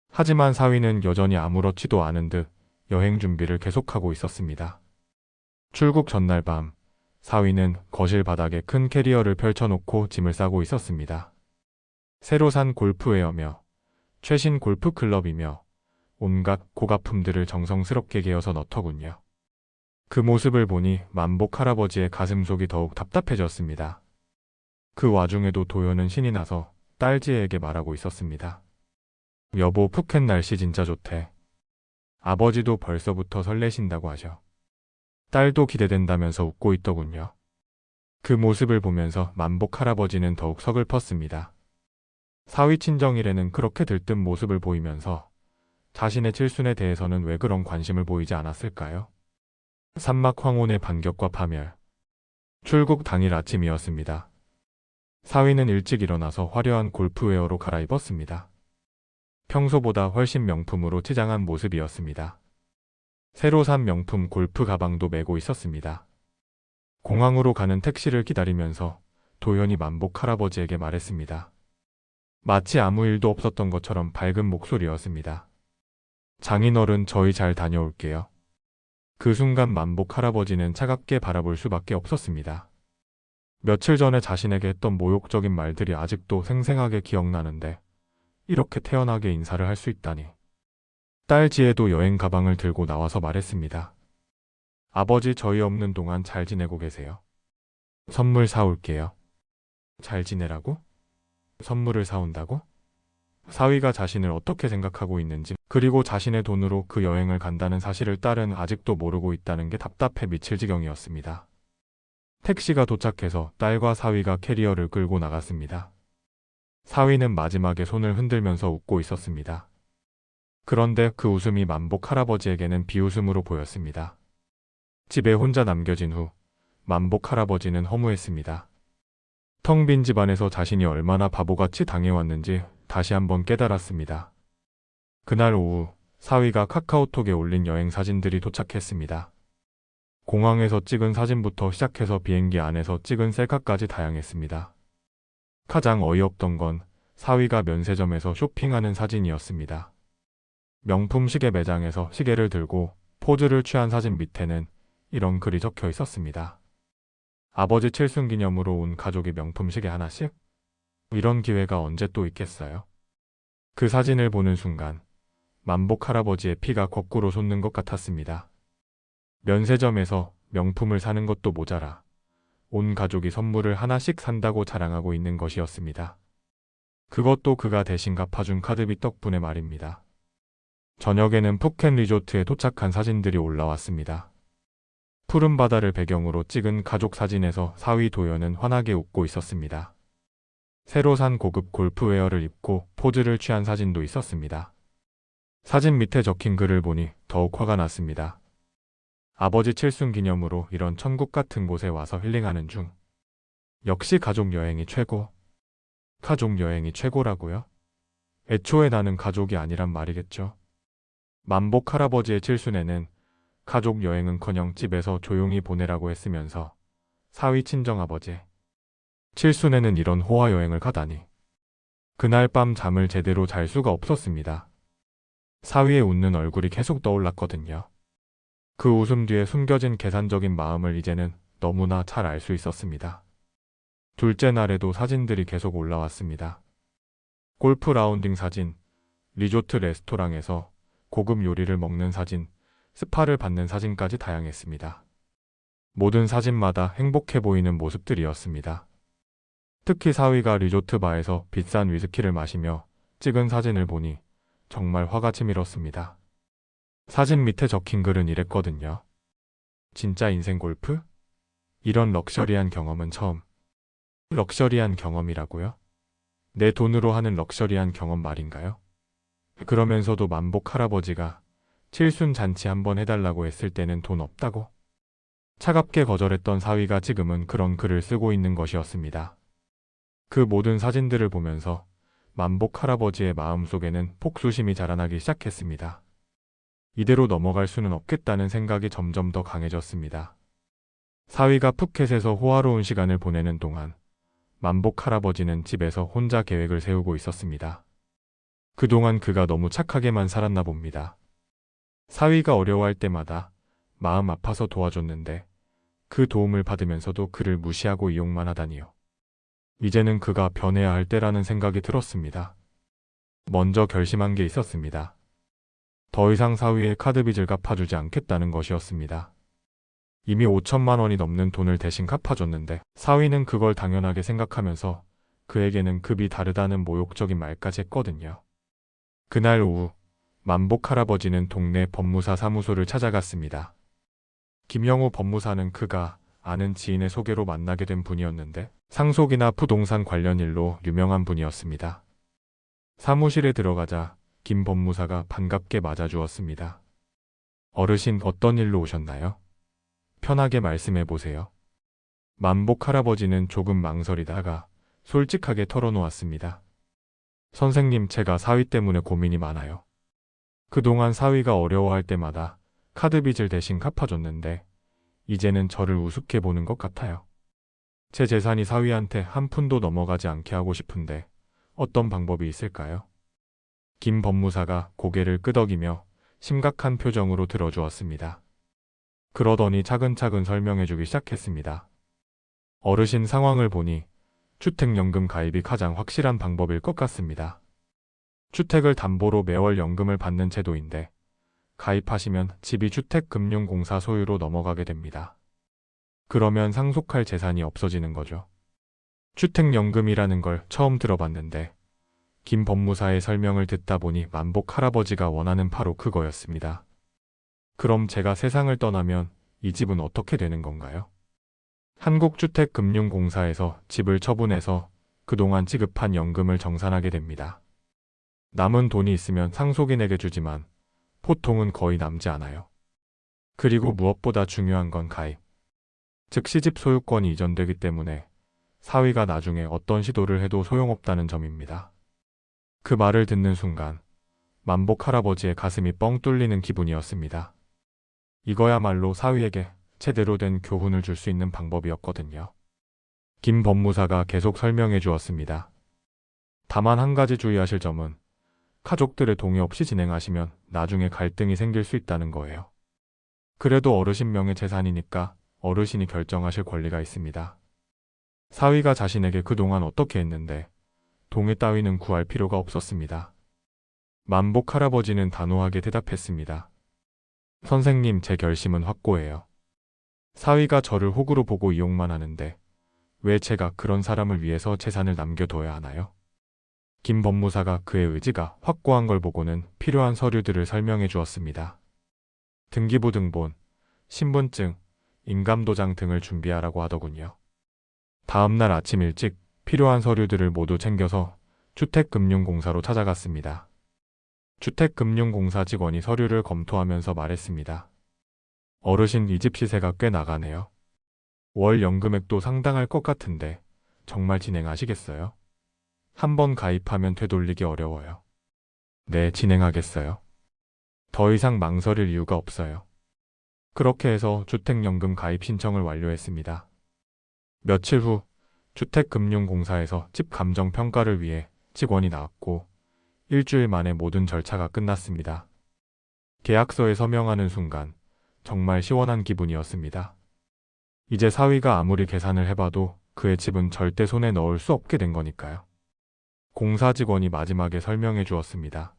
하지만 사위는 여전히 아무렇지도 않은 듯 여행 준비를 계속하고 있었습니다. 출국 전날 밤, 사위는 거실 바닥에 큰 캐리어를 펼쳐놓고 짐을 싸고 있었습니다. 새로 산 골프웨어며 최신 골프 클럽이며 온갖 고가품들을 정성스럽게 개어서 넣더군요. 그 모습을 보니 만복 할아버지의 가슴속이 더욱 답답해졌습니다. 그 와중에도 도현은 신이 나서 딸지혜에게 말하고 있었습니다. 여보, 푸켓 날씨 진짜 좋대. 아버지도 벌써부터 설레신다고 하셔. 딸도 기대된다면서 웃고 있더군요. 그 모습을 보면서 만복 할아버지는 더욱 서글펐습니다. 사위 친정일에는 그렇게 들뜬 모습을 보이면서 자신의 칠순에 대해서는 왜 그런 관심을 보이지 않았을까요? 산막 황혼의 반격과 파멸. 출국 당일 아침이었습니다. 사위는 일찍 일어나서 화려한 골프웨어로 갈아입었습니다. 평소보다 훨씬 명품으로 치장한 모습이었습니다. 새로 산 명품 골프 가방도 메고 있었습니다. 공항으로 가는 택시를 기다리면서 도현이 만복 할아버지에게 말했습니다. 마치 아무 일도 없었던 것처럼 밝은 목소리였습니다. 장인어른, 저희 잘 다녀올게요. 그 순간 만복 할아버지는 차갑게 바라볼 수밖에 없었습니다. 며칠 전에 자신에게 했던 모욕적인 말들이 아직도 생생하게 기억나는데 이렇게 태연하게 인사를 할 수 있다니. 딸 지혜도 여행 가방을 들고 나와서 말했습니다. 아버지, 저희 없는 동안 잘 지내고 계세요. 선물 사올게요. 잘 지내라고? 선물을 사온다고? 사위가 자신을 어떻게 생각하고 있는지, 그리고 자신의 돈으로 그 여행을 간다는 사실을 딸은 아직도 모르고 있다는 게 답답해 미칠 지경이었습니다. 택시가 도착해서 딸과 사위가 캐리어를 끌고 나갔습니다. 사위는 마지막에 손을 흔들면서 웃고 있었습니다. 그런데 그 웃음이 만복 할아버지에게는 비웃음으로 보였습니다. 집에 혼자 남겨진 후 만복 할아버지는 허무했습니다. 텅 빈 집안에서 자신이 얼마나 바보같이 당해왔는지 다시 한번 깨달았습니다. 그날 오후 사위가 카카오톡에 올린 여행 사진들이 도착했습니다. 공항에서 찍은 사진부터 시작해서 비행기 안에서 찍은 셀카까지 다양했습니다. 가장 어이없던 건 사위가 면세점에서 쇼핑하는 사진이었습니다. 명품 시계 매장에서 시계를 들고 포즈를 취한 사진 밑에는 이런 글이 적혀 있었습니다. 아버지 칠순 기념으로 온 가족이 명품 시계 하나씩? 이런 기회가 언제 또 있겠어요? 그 사진을 보는 순간 만복 할아버지의 피가 거꾸로 솟는 것 같았습니다. 면세점에서 명품을 사는 것도 모자라 온 가족이 선물을 하나씩 산다고 자랑하고 있는 것이었습니다. 그것도 그가 대신 갚아준 카드비 덕분에 말입니다. 저녁에는 푸켓 리조트에 도착한 사진들이 올라왔습니다. 푸른 바다를 배경으로 찍은 가족 사진에서 사위 도연은 환하게 웃고 있었습니다. 새로 산 고급 골프웨어를 입고 포즈를 취한 사진도 있었습니다. 사진 밑에 적힌 글을 보니 더욱 화가 났습니다. 아버지 칠순 기념으로 이런 천국 같은 곳에 와서 힐링하는 중. 역시 가족 여행이 최고. 가족 여행이 최고라고요? 애초에 나는 가족이 아니란 말이겠죠. 만복 할아버지의 칠순에는 가족 여행은커녕 집에서 조용히 보내라고 했으면서 사위 친정아버지 칠순에는 이런 호화 여행을 가다니. 그날 밤 잠을 제대로 잘 수가 없었습니다. 사위의 웃는 얼굴이 계속 떠올랐거든요. 그 웃음 뒤에 숨겨진 계산적인 마음을 이제는 너무나 잘 알 수 있었습니다. 둘째 날에도 사진들이 계속 올라왔습니다. 골프 라운딩 사진, 리조트 레스토랑에서 고급 요리를 먹는 사진, 스파를 받는 사진까지 다양했습니다. 모든 사진마다 행복해 보이는 모습들이었습니다. 특히 사위가 리조트 바에서 비싼 위스키를 마시며 찍은 사진을 보니 정말 화가 치밀었습니다. 사진 밑에 적힌 글은 이랬거든요. 진짜 인생 골프? 이런 럭셔리한 경험은 처음. 럭셔리한 경험이라고요? 내 돈으로 하는 럭셔리한 경험 말인가요? 그러면서도 만복 할아버지가 칠순 잔치 한번 해달라고 했을 때는 돈 없다고? 차갑게 거절했던 사위가 지금은 그런 글을 쓰고 있는 것이었습니다. 그 모든 사진들을 보면서 만복 할아버지의 마음속에는 복수심이 자라나기 시작했습니다. 이대로 넘어갈 수는 없겠다는 생각이 점점 더 강해졌습니다. 사위가 푸켓에서 호화로운 시간을 보내는 동안 만복 할아버지는 집에서 혼자 계획을 세우고 있었습니다. 그동안 그가 너무 착하게만 살았나 봅니다. 사위가 어려워할 때마다 마음 아파서 도와줬는데 그 도움을 받으면서도 그를 무시하고 이용만 하다니요. 이제는 그가 변해야 할 때라는 생각이 들었습니다. 먼저 결심한 게 있었습니다. 더 이상 사위의 카드빚을 갚아주지 않겠다는 것이었습니다. 이미 5천만 원이 넘는 돈을 대신 갚아줬는데 사위는 그걸 당연하게 생각하면서 그에게는 급이 다르다는 모욕적인 말까지 했거든요. 그날 오후 만복 할아버지는 동네 법무사 사무소를 찾아갔습니다. 김영우 법무사는 그가 아는 지인의 소개로 만나게 된 분이었는데 상속이나 부동산 관련 일로 유명한 분이었습니다. 사무실에 들어가자 김 법무사가 반갑게 맞아주었습니다. 어르신, 어떤 일로 오셨나요? 편하게 말씀해 보세요. 만복 할아버지는 조금 망설이다가 솔직하게 털어놓았습니다. 선생님, 제가 사위 때문에 고민이 많아요. 그동안 사위가 어려워할 때마다 카드빚을 대신 갚아줬는데 이제는 저를 우습게 보는 것 같아요. 제 재산이 사위한테 한 푼도 넘어가지 않게 하고 싶은데 어떤 방법이 있을까요? 김 법무사가 고개를 끄덕이며 심각한 표정으로 들어주었습니다. 그러더니 차근차근 설명해주기 시작했습니다. 어르신 상황을 보니 주택연금 가입이 가장 확실한 방법일 것 같습니다. 주택을 담보로 매월 연금을 받는 제도인데 가입하시면 집이 주택금융공사 소유로 넘어가게 됩니다. 그러면 상속할 재산이 없어지는 거죠. 주택연금이라는 걸 처음 들어봤는데 김 법무사의 설명을 듣다 보니 만복 할아버지가 원하는 바로 그거였습니다. 그럼 제가 세상을 떠나면 이 집은 어떻게 되는 건가요? 한국주택금융공사에서 집을 처분해서 그동안 지급한 연금을 정산하게 됩니다. 남은 돈이 있으면 상속인에게 주지만 보통은 거의 남지 않아요. 그리고 무엇보다 중요한 건 가입, 즉 시집 소유권이 이전되기 때문에 사위가 나중에 어떤 시도를 해도 소용없다는 점입니다. 그 말을 듣는 순간 만복 할아버지의 가슴이 뻥 뚫리는 기분이었습니다. 이거야말로 사위에게 제대로 된 교훈을 줄 수 있는 방법이었거든요. 김 법무사가 계속 설명해 주었습니다. 다만 한 가지 주의하실 점은 가족들의 동의 없이 진행하시면 나중에 갈등이 생길 수 있다는 거예요. 그래도 어르신 명의 재산이니까 어르신이 결정하실 권리가 있습니다. 사위가 자신에게 그동안 어떻게 했는데 동의 따위는 구할 필요가 없었습니다. 만복 할아버지는 단호하게 대답했습니다. 선생님, 제 결심은 확고해요. 사위가 저를 호구로 보고 이용만 하는데 왜 제가 그런 사람을 위해서 재산을 남겨둬야 하나요? 김 법무사가 그의 의지가 확고한 걸 보고는 필요한 서류들을 설명해 주었습니다. 등기부 등본, 신분증, 인감도장 등을 준비하라고 하더군요. 다음날 아침 일찍 필요한 서류들을 모두 챙겨서 주택금융공사로 찾아갔습니다. 주택금융공사 직원이 서류를 검토하면서 말했습니다. 어르신, 이 집 시세가 꽤 나가네요. 월 연금액도 상당할 것 같은데 정말 진행하시겠어요? 한번 가입하면 되돌리기 어려워요. 네, 진행하겠어요. 더 이상 망설일 이유가 없어요. 그렇게 해서 주택연금 가입 신청을 완료했습니다. 며칠 후 주택금융공사에서 집 감정평가를 위해 직원이 나왔고 일주일 만에 모든 절차가 끝났습니다. 계약서에 서명하는 순간 정말 시원한 기분이었습니다. 이제 사위가 아무리 계산을 해봐도 그의 집은 절대 손에 넣을 수 없게 된 거니까요. 공사 직원이 마지막에 설명해 주었습니다.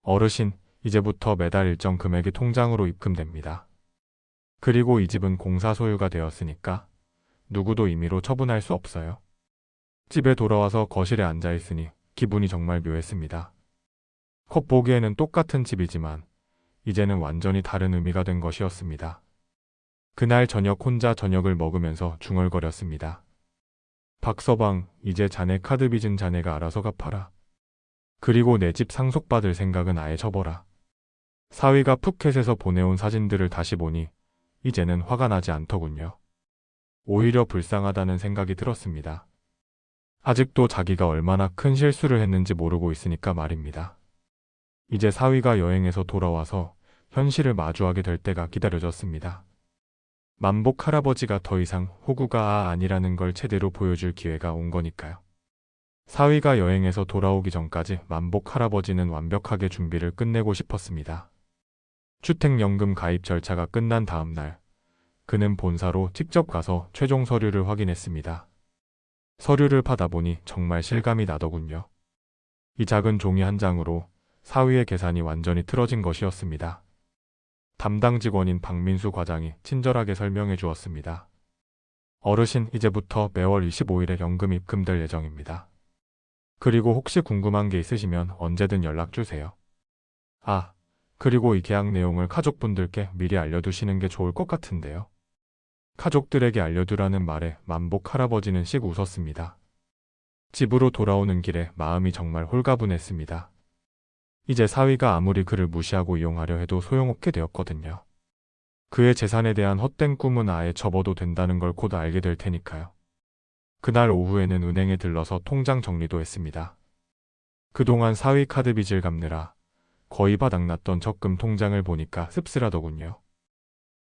어르신, 이제부터 매달 일정 금액이 통장으로 입금됩니다. 그리고 이 집은 공사 소유가 되었으니까 누구도 임의로 처분할 수 없어요. 집에 돌아와서 거실에 앉아 있으니 기분이 정말 묘했습니다. 겉보기에는 똑같은 집이지만 이제는 완전히 다른 의미가 된 것이었습니다. 그날 저녁 혼자 저녁을 먹으면서 중얼거렸습니다. 박서방, 이제 자네 카드 빚은 자네가 알아서 갚아라. 그리고 내 집 상속받을 생각은 아예 접어라. 사위가 푸켓에서 보내온 사진들을 다시 보니 이제는 화가 나지 않더군요. 오히려 불쌍하다는 생각이 들었습니다. 아직도 자기가 얼마나 큰 실수를 했는지 모르고 있으니까 말입니다. 이제 사위가 여행에서 돌아와서 현실을 마주하게 될 때가 기다려졌습니다. 만복 할아버지가 더 이상 호구가 아니라는 걸 제대로 보여줄 기회가 온 거니까요. 사위가 여행에서 돌아오기 전까지 만복 할아버지는 완벽하게 준비를 끝내고 싶었습니다. 주택연금 가입 절차가 끝난 다음 날, 그는 본사로 직접 가서 최종 서류를 확인했습니다. 서류를 받아보니 정말 실감이 나더군요. 이 작은 종이 한 장으로 사위의 계산이 완전히 틀어진 것이었습니다. 담당 직원인 박민수 과장이 친절하게 설명해 주었습니다. 어르신, 이제부터 매월 25일에 연금 입금될 예정입니다. 그리고 혹시 궁금한 게 있으시면 언제든 연락 주세요. 아, 그리고 이 계약 내용을 가족분들께 미리 알려두시는 게 좋을 것 같은데요. 가족들에게 알려두라는 말에 만복 할아버지는 씩 웃었습니다. 집으로 돌아오는 길에 마음이 정말 홀가분했습니다. 이제 사위가 아무리 그를 무시하고 이용하려 해도 소용없게 되었거든요. 그의 재산에 대한 헛된 꿈은 아예 접어도 된다는 걸 곧 알게 될 테니까요. 그날 오후에는 은행에 들러서 통장 정리도 했습니다. 그동안 사위 카드 빚을 갚느라 거의 바닥났던 적금 통장을 보니까 씁쓸하더군요.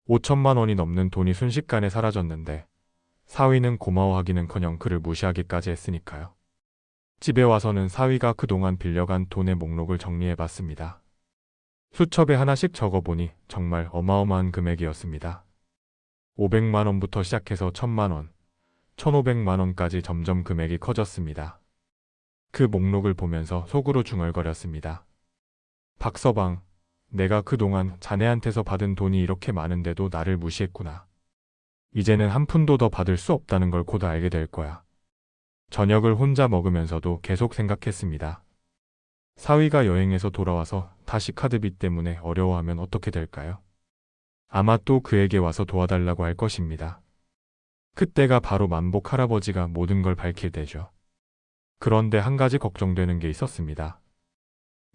5천만 원이 넘는 돈이 순식간에 사라졌는데 사위는 고마워하기는커녕 그를 무시하기까지 했으니까요. 집에 와서는 사위가 그동안 빌려간 돈의 목록을 정리해봤습니다. 수첩에 하나씩 적어보니 정말 어마어마한 금액이었습니다. 500만 원부터 시작해서 1000만 원, 1500만 원까지 점점 금액이 커졌습니다. 그 목록을 보면서 속으로 중얼거렸습니다. 박서방, 내가 그동안 자네한테서 받은 돈이 이렇게 많은데도 나를 무시했구나. 이제는 한 푼도 더 받을 수 없다는 걸 곧 알게 될 거야. 저녁을 혼자 먹으면서도 계속 생각했습니다. 사위가 여행에서 돌아와서 다시 카드비 때문에 어려워하면 어떻게 될까요? 아마 또 그에게 와서 도와달라고 할 것입니다. 그때가 바로 만복 할아버지가 모든 걸 밝힐 때죠. 그런데 한 가지 걱정되는 게 있었습니다.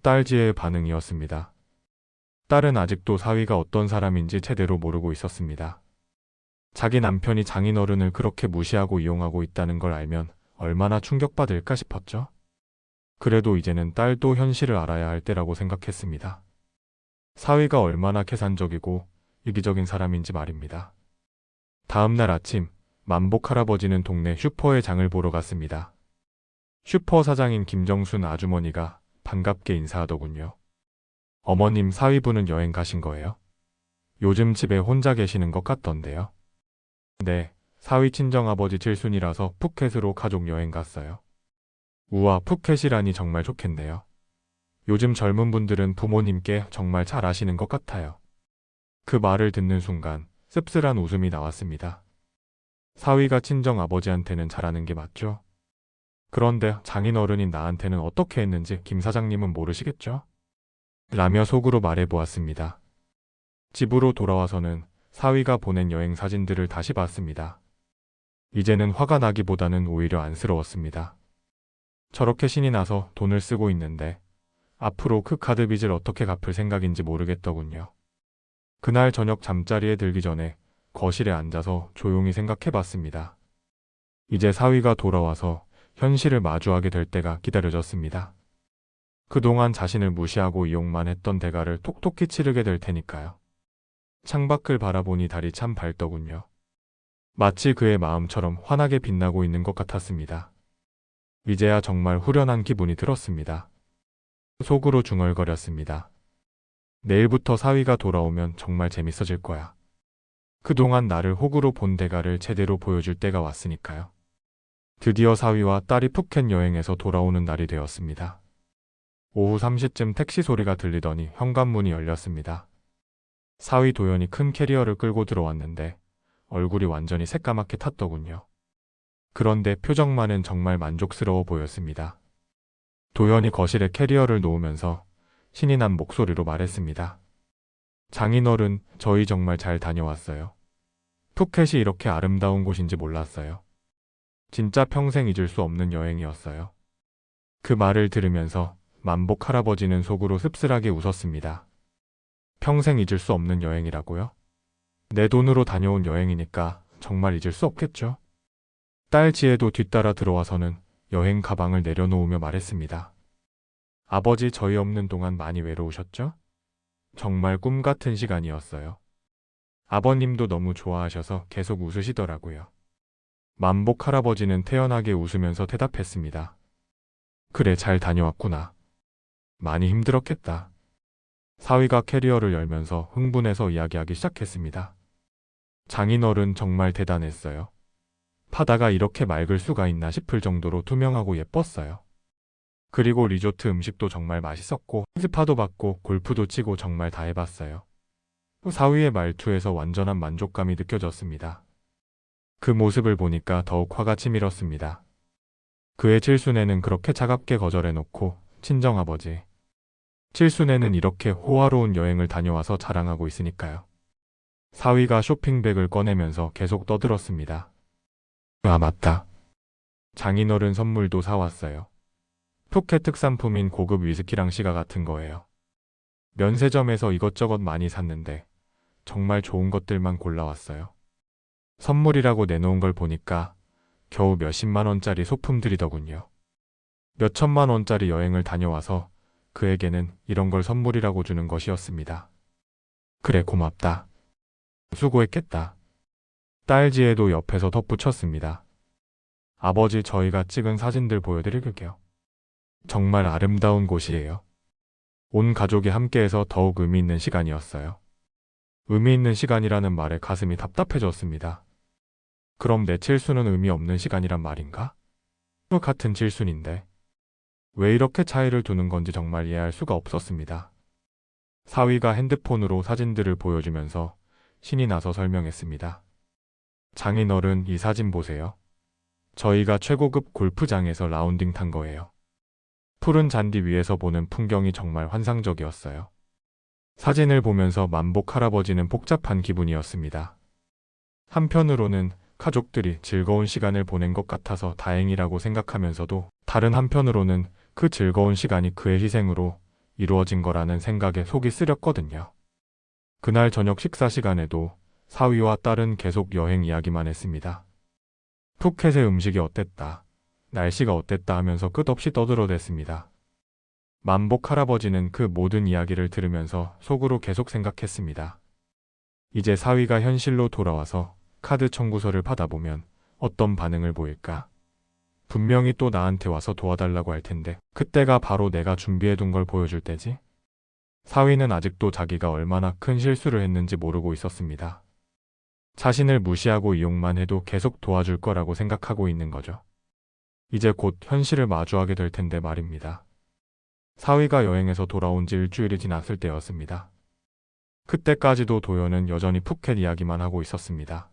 딸지혜의 반응이었습니다. 딸은 아직도 사위가 어떤 사람인지 제대로 모르고 있었습니다. 자기 남편이 장인어른을 그렇게 무시하고 이용하고 있다는 걸 알면 얼마나 충격받을까 싶었죠. 그래도 이제는 딸도 현실을 알아야 할 때라고 생각했습니다. 사위가 얼마나 계산적이고 이기적인 사람인지 말입니다. 다음 날 아침, 만복 할아버지는 동네 슈퍼에 장을 보러 갔습니다. 슈퍼 사장인 김정순 아주머니가 반갑게 인사하더군요. 어머님, 사위분은 여행 가신 거예요? 요즘 집에 혼자 계시는 것 같던데요. 네, 사위 친정아버지 칠순이라서 푸켓으로 가족 여행 갔어요. 우와, 푸켓이라니 정말 좋겠네요. 요즘 젊은 분들은 부모님께 정말 잘 아시는 것 같아요. 그 말을 듣는 순간 씁쓸한 웃음이 나왔습니다. 사위가 친정아버지한테는 잘하는 게 맞죠? 그런데 장인어른인 나한테는 어떻게 했는지 김 사장님은 모르시겠죠? 라며 속으로 말해보았습니다. 집으로 돌아와서는 사위가 보낸 여행 사진들을 다시 봤습니다. 이제는 화가 나기보다는 오히려 안쓰러웠습니다. 저렇게 신이 나서 돈을 쓰고 있는데 앞으로 그 카드 빚을 어떻게 갚을 생각인지 모르겠더군요. 그날 저녁 잠자리에 들기 전에 거실에 앉아서 조용히 생각해봤습니다. 이제 사위가 돌아와서 현실을 마주하게 될 때가 기다려졌습니다. 그동안 자신을 무시하고 이용만 했던 대가를 톡톡히 치르게 될 테니까요. 창밖을 바라보니 달이 참 밝더군요. 마치 그의 마음처럼 환하게 빛나고 있는 것 같았습니다. 이제야 정말 후련한 기분이 들었습니다. 속으로 중얼거렸습니다. 내일부터 사위가 돌아오면 정말 재밌어질 거야. 그동안 나를 호구로 본 대가를 제대로 보여줄 때가 왔으니까요. 드디어 사위와 딸이 푸켓 여행에서 돌아오는 날이 되었습니다. 오후 3시쯤 택시 소리가 들리더니 현관문이 열렸습니다. 사위 도연이 큰 캐리어를 끌고 들어왔는데 얼굴이 완전히 새까맣게 탔더군요. 그런데 표정만은 정말 만족스러워 보였습니다. 도연이 거실에 캐리어를 놓으면서 신이 난 목소리로 말했습니다. 장인어른, 저희 정말 잘 다녀왔어요. 푸켓이 이렇게 아름다운 곳인지 몰랐어요. 진짜 평생 잊을 수 없는 여행이었어요. 그 말을 들으면서 만복 할아버지는 속으로 씁쓸하게 웃었습니다. 평생 잊을 수 없는 여행이라고요? 내 돈으로 다녀온 여행이니까 정말 잊을 수 없겠죠? 딸 지혜도 뒤따라 들어와서는 여행 가방을 내려놓으며 말했습니다. 아버지, 저희 없는 동안 많이 외로우셨죠? 정말 꿈 같은 시간이었어요. 아버님도 너무 좋아하셔서 계속 웃으시더라고요. 만복 할아버지는 태연하게 웃으면서 대답했습니다. 그래, 잘 다녀왔구나. 많이 힘들었겠다. 사위가 캐리어를 열면서 흥분해서 이야기하기 시작했습니다. 장인어른 정말 대단했어요. 바다가 이렇게 맑을 수가 있나 싶을 정도로 투명하고 예뻤어요. 그리고 리조트 음식도 정말 맛있었고 스파도 받고 골프도 치고 정말 다 해봤어요. 사위의 말투에서 완전한 만족감이 느껴졌습니다. 그 모습을 보니까 더욱 화가 치밀었습니다. 그의 칠순애는 그렇게 차갑게 거절해놓고 친정아버지, 칠순애는 이렇게 호화로운 여행을 다녀와서 자랑하고 있으니까요. 사위가 쇼핑백을 꺼내면서 계속 떠들었습니다. 아, 맞다. 장인어른 선물도 사왔어요. 푸켓 특산품인 고급 위스키랑 시가 같은 거예요. 면세점에서 이것저것 많이 샀는데 정말 좋은 것들만 골라왔어요. 선물이라고 내놓은 걸 보니까 겨우 몇십만 원짜리 소품들이더군요. 몇천만 원짜리 여행을 다녀와서 그에게는 이런 걸 선물이라고 주는 것이었습니다. 그래, 고맙다. 수고했겠다. 딸 지혜도 옆에서 덧붙였습니다. 아버지, 저희가 찍은 사진들 보여드릴게요. 정말 아름다운 곳이에요. 온 가족이 함께해서 더욱 의미 있는 시간이었어요. 의미 있는 시간이라는 말에 가슴이 답답해졌습니다. 그럼 내 칠순은 의미 없는 시간이란 말인가? 같은 칠순인데 왜 이렇게 차이를 두는 건지 정말 이해할 수가 없었습니다. 사위가 핸드폰으로 사진들을 보여주면서 신이 나서 설명했습니다. 장인어른, 이 사진 보세요. 저희가 최고급 골프장에서 라운딩 탄 거예요. 푸른 잔디 위에서 보는 풍경이 정말 환상적이었어요. 사진을 보면서 만복 할아버지는 복잡한 기분이었습니다. 한편으로는 가족들이 즐거운 시간을 보낸 것 같아서 다행이라고 생각하면서도 다른 한편으로는 그 즐거운 시간이 그의 희생으로 이루어진 거라는 생각에 속이 쓰렸거든요. 그날 저녁 식사 시간에도 사위와 딸은 계속 여행 이야기만 했습니다. 푸켓의 음식이 어땠다, 날씨가 어땠다 하면서 끝없이 떠들어댔습니다. 만복 할아버지는 그 모든 이야기를 들으면서 속으로 계속 생각했습니다. 이제 사위가 현실로 돌아와서 카드 청구서를 받아보면 어떤 반응을 보일까? 분명히 또 나한테 와서 도와달라고 할 텐데 그때가 바로 내가 준비해둔 걸 보여줄 때지? 사위는 아직도 자기가 얼마나 큰 실수를 했는지 모르고 있었습니다. 자신을 무시하고 이용만 해도 계속 도와줄 거라고 생각하고 있는 거죠. 이제 곧 현실을 마주하게 될 텐데 말입니다. 사위가 여행에서 돌아온 지 일주일이 지났을 때였습니다. 그때까지도 도연은 여전히 푸켓 이야기만 하고 있었습니다.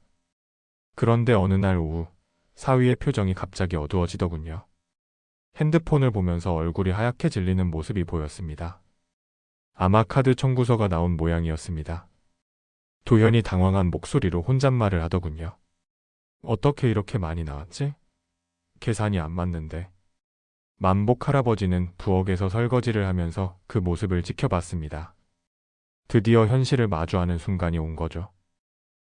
그런데 어느 날 오후 사위의 표정이 갑자기 어두워지더군요. 핸드폰을 보면서 얼굴이 하얗게 질리는 모습이 보였습니다. 아마 카드 청구서가 나온 모양이었습니다. 도연이 당황한 목소리로 혼잣말을 하더군요. 어떻게 이렇게 많이 나왔지? 계산이 안 맞는데. 만복 할아버지는 부엌에서 설거지를 하면서 그 모습을 지켜봤습니다. 드디어 현실을 마주하는 순간이 온 거죠.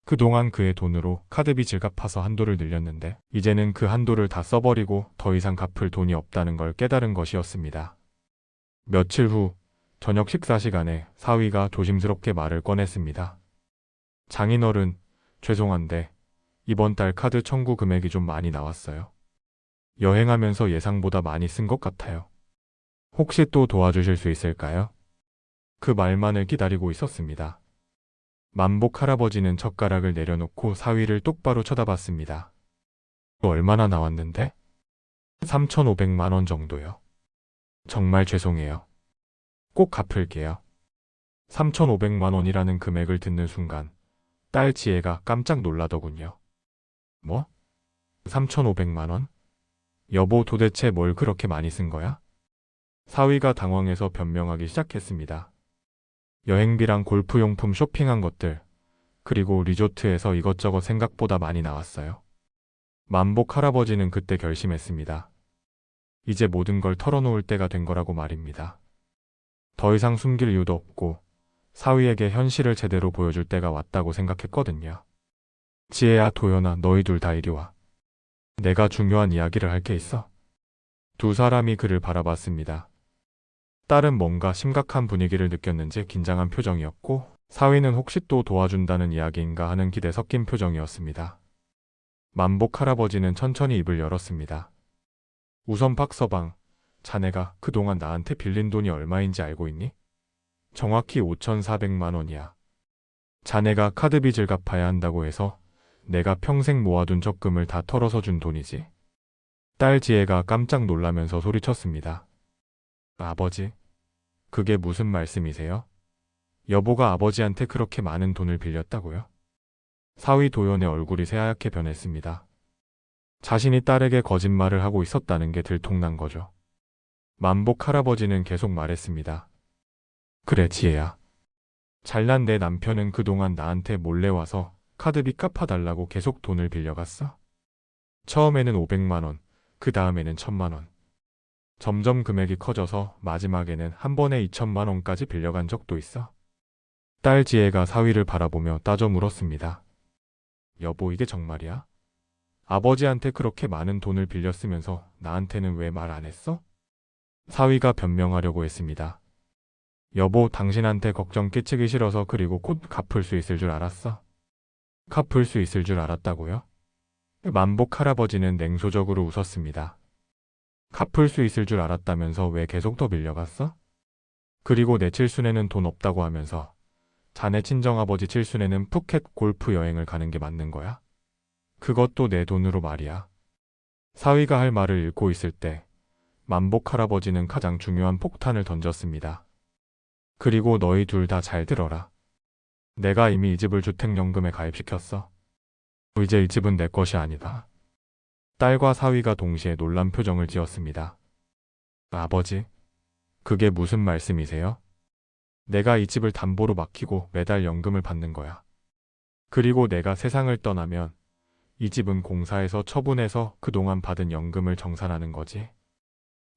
그동안 그의 돈으로 카드빚을 갚아서 한도를 늘렸는데 이제는 그 한도를 다 써버리고 더 이상 갚을 돈이 없다는 걸 깨달은 것이었습니다. 며칠 후 저녁 식사 시간에 사위가 조심스럽게 말을 꺼냈습니다. 장인어른, 죄송한데 이번 달 카드 청구 금액이 좀 많이 나왔어요. 여행하면서 예상보다 많이 쓴 것 같아요. 혹시 또 도와주실 수 있을까요? 그 말만을 기다리고 있었습니다. 만복 할아버지는 젓가락을 내려놓고 사위를 똑바로 쳐다봤습니다. 얼마나 나왔는데? 3,500만 원 정도요. 정말 죄송해요. 꼭 갚을게요. 3,500만 원이라는 금액을 듣는 순간 딸 지혜가 깜짝 놀라더군요. 뭐? 3,500만 원? 여보, 도대체 뭘 그렇게 많이 쓴 거야? 사위가 당황해서 변명하기 시작했습니다. 여행비랑 골프용품 쇼핑한 것들, 그리고 리조트에서 이것저것 생각보다 많이 나왔어요. 만복 할아버지는 그때 결심했습니다. 이제 모든 걸 털어놓을 때가 된 거라고 말입니다. 더 이상 숨길 이유도 없고 사위에게 현실을 제대로 보여줄 때가 왔다고 생각했거든요. 지혜야, 도연아, 너희 둘 다 이리 와. 내가 중요한 이야기를 할 게 있어. 두 사람이 그를 바라봤습니다. 딸은 뭔가 심각한 분위기를 느꼈는지 긴장한 표정이었고 사위는 혹시 또 도와준다는 이야기인가 하는 기대 섞인 표정이었습니다. 만복 할아버지는 천천히 입을 열었습니다. 우선 박서방, 자네가 그동안 나한테 빌린 돈이 얼마인지 알고 있니? 정확히 5,400만 원이야. 자네가 카드빚을 갚아야 한다고 해서 내가 평생 모아둔 적금을 다 털어서 준 돈이지. 딸 지혜가 깜짝 놀라면서 소리쳤습니다. 아버지, 그게 무슨 말씀이세요? 여보가 아버지한테 그렇게 많은 돈을 빌렸다고요? 사위 도연의 얼굴이 새하얗게 변했습니다. 자신이 딸에게 거짓말을 하고 있었다는 게 들통난 거죠. 만복 할아버지는 계속 말했습니다. 그래, 지혜야. 잘난 내 남편은 그동안 나한테 몰래 와서 카드빚 갚아달라고 계속 돈을 빌려갔어. 처음에는 500만 원, 그 다음에는 1,000만 원. 점점 금액이 커져서 마지막에는 한 번에 2,000만 원까지 빌려간 적도 있어. 딸 지혜가 사위를 바라보며 따져 물었습니다. 여보, 이게 정말이야? 아버지한테 그렇게 많은 돈을 빌렸으면서 나한테는 왜 말 안 했어? 사위가 변명하려고 했습니다. 여보, 당신한테 걱정 끼치기 싫어서 그리고 곧 갚을 수 있을 줄 알았어. 갚을 수 있을 줄 알았다고요? 만복 할아버지는 냉소적으로 웃었습니다. 갚을 수 있을 줄 알았다면서 왜 계속 더 빌려갔어? 그리고 내 칠순에는 돈 없다고 하면서 자네 친정아버지 칠순에는 푸켓 골프 여행을 가는 게 맞는 거야? 그것도 내 돈으로 말이야. 사위가 할 말을 잃고 있을 때 만복 할아버지는 가장 중요한 폭탄을 던졌습니다. 그리고 너희 둘 다 잘 들어라. 내가 이미 이 집을 주택연금에 가입시켰어. 이제 이 집은 내 것이 아니다. 딸과 사위가 동시에 놀란 표정을 지었습니다. 아버지, 그게 무슨 말씀이세요? 내가 이 집을 담보로 맡기고 매달 연금을 받는 거야. 그리고 내가 세상을 떠나면 이 집은 공사해서 처분해서 그동안 받은 연금을 정산하는 거지.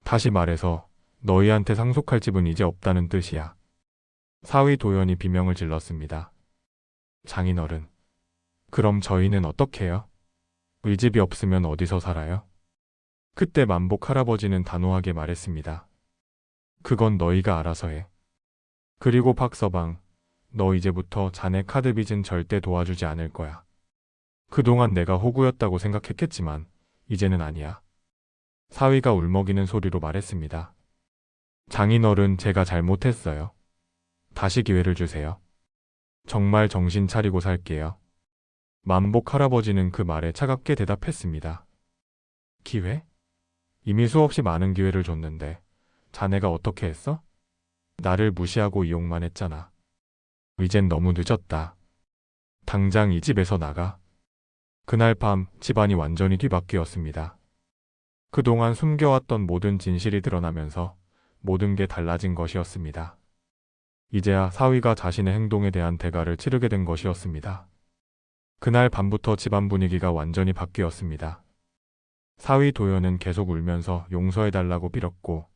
다시 말해서 너희한테 상속할 집은 이제 없다는 뜻이야. 사위 도연이 비명을 질렀습니다. 장인어른, 그럼 저희는 어떻게 해요? 이 집이 없으면 어디서 살아요? 그때 만복 할아버지는 단호하게 말했습니다. 그건 너희가 알아서 해. 그리고 박서방, 너 이제부터 자네 카드 빚은 절대 도와주지 않을 거야. 그동안 내가 호구였다고 생각했겠지만 이제는 아니야. 사위가 울먹이는 소리로 말했습니다. 장인어른, 제가 잘못했어요. 다시 기회를 주세요. 정말 정신 차리고 살게요. 만복 할아버지는 그 말에 차갑게 대답했습니다. 기회? 이미 수없이 많은 기회를 줬는데 자네가 어떻게 했어? 나를 무시하고 이용만 했잖아. 이젠 너무 늦었다. 당장 이 집에서 나가. 그날 밤 집안이 완전히 뒤바뀌었습니다. 그동안 숨겨왔던 모든 진실이 드러나면서 모든 게 달라진 것이었습니다. 이제야 사위가 자신의 행동에 대한 대가를 치르게 된 것이었습니다. 그날 밤부터 집안 분위기가 완전히 바뀌었습니다. 사위 도연은 계속 울면서 용서해달라고 빌었고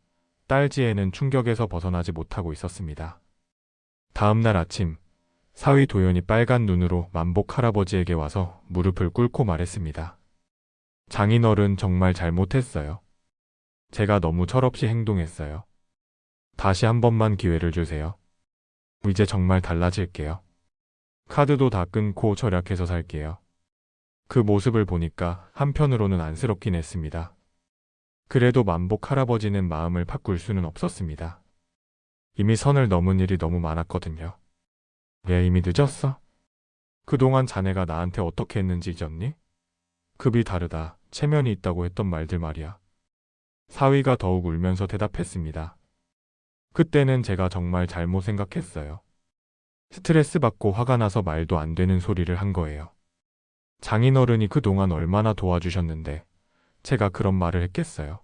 딸 지혜는 충격에서 벗어나지 못하고 있었습니다. 다음 날 아침 사위 도연이 빨간 눈으로 만복 할아버지에게 와서 무릎을 꿇고 말했습니다. 장인어른, 정말 잘못했어요. 제가 너무 철없이 행동했어요. 다시 한 번만 기회를 주세요. 이제 정말 달라질게요. 카드도 다 끊고 절약해서 살게요. 그 모습을 보니까 한편으로는 안쓰럽긴 했습니다. 그래도 만복 할아버지는 마음을 바꿀 수는 없었습니다. 이미 선을 넘은 일이 너무 많았거든요. 왜 이미 늦었어? 그동안 자네가 나한테 어떻게 했는지 잊었니? 급이 다르다, 체면이 있다고 했던 말들 말이야. 사위가 더욱 울면서 대답했습니다. 그때는 제가 정말 잘못 생각했어요. 스트레스 받고 화가 나서 말도 안 되는 소리를 한 거예요. 장인어른이 그동안 얼마나 도와주셨는데 제가 그런 말을 했겠어요.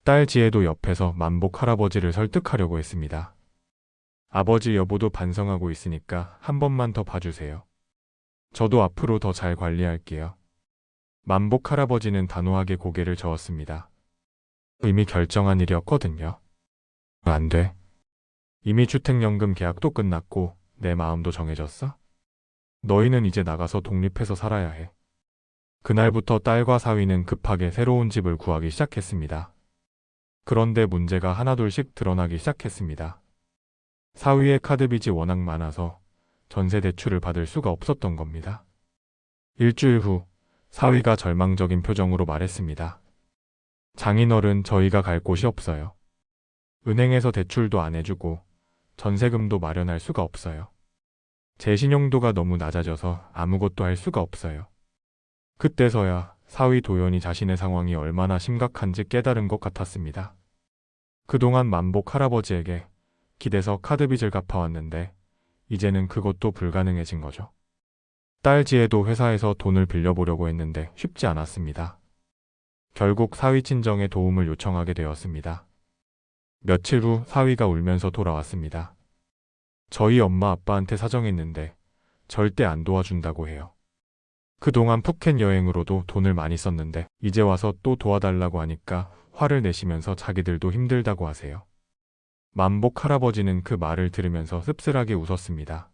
딸 지혜도 옆에서 만복 할아버지를 설득하려고 했습니다. 아버지 여보도 반성하고 있으니까 한 번만 더 봐주세요. 저도 앞으로 더 잘 관리할게요. 만복 할아버지는 단호하게 고개를 저었습니다. 이미 결정한 일이었거든요. 안 돼. 이미 주택연금 계약도 끝났고 내 마음도 정해졌어? 너희는 이제 나가서 독립해서 살아야 해. 그날부터 딸과 사위는 급하게 새로운 집을 구하기 시작했습니다. 그런데 문제가 하나둘씩 드러나기 시작했습니다. 사위의 카드빚이 워낙 많아서 전세 대출을 받을 수가 없었던 겁니다. 일주일 후 사위가 절망적인 표정으로 말했습니다. 장인어른, 저희가 갈 곳이 없어요. 은행에서 대출도 안 해주고 전세금도 마련할 수가 없어요. 제 신용도가 너무 낮아져서 아무것도 할 수가 없어요. 그때서야 사위 도연이 자신의 상황이 얼마나 심각한지 깨달은 것 같았습니다. 그동안 만복 할아버지에게 기대서 카드빚을 갚아왔는데 이제는 그것도 불가능해진 거죠. 딸 지혜도 회사에서 돈을 빌려보려고 했는데 쉽지 않았습니다. 결국 사위 친정에 도움을 요청하게 되었습니다. 며칠 후 사위가 울면서 돌아왔습니다. 저희 엄마 아빠한테 사정했는데 절대 안 도와준다고 해요. 그동안 푸켓 여행으로도 돈을 많이 썼는데 이제 와서 또 도와달라고 하니까 화를 내시면서 자기들도 힘들다고 하세요. 만복 할아버지는 그 말을 들으면서 씁쓸하게 웃었습니다.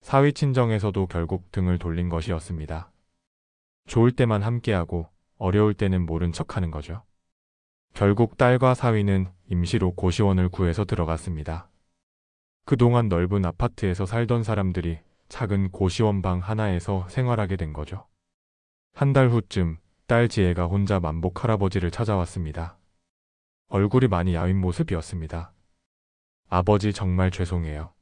사위 친정에서도 결국 등을 돌린 것이었습니다. 좋을 때만 함께하고 어려울 때는 모른 척하는 거죠. 결국 딸과 사위는 임시로 고시원을 구해서 들어갔습니다. 그동안 넓은 아파트에서 살던 사람들이 작은 고시원 방 하나에서 생활하게 된 거죠. 한 달 후쯤 딸 지혜가 혼자 만복 할아버지를 찾아왔습니다. 얼굴이 많이 야윈 모습이었습니다. 아버지 정말 죄송해요.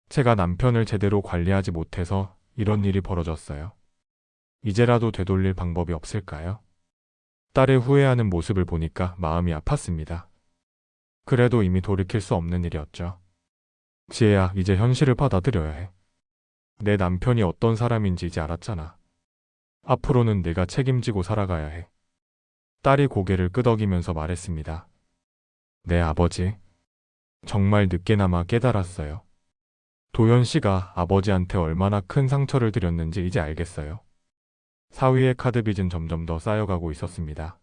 제가 남편을 제대로 관리하지 못해서 이런 일이 벌어졌어요. 이제라도 되돌릴 방법이 없을까요? 딸의 후회하는 모습을 보니까 마음이 아팠습니다. 그래도 이미 돌이킬 수 없는 일이었죠. 지혜야, 이제 현실을 받아들여야 해. 내 남편이 어떤 사람인지 이제 알았잖아. 앞으로는 내가 책임지고 살아가야 해. 딸이 고개를 끄덕이면서 말했습니다. 네, 아버지. 정말 늦게나마 깨달았어요. 도현 씨가 아버지한테 얼마나 큰 상처를 드렸는지 이제 알겠어요. 사위의 카드빚은 점점 더 쌓여가고 있었습니다.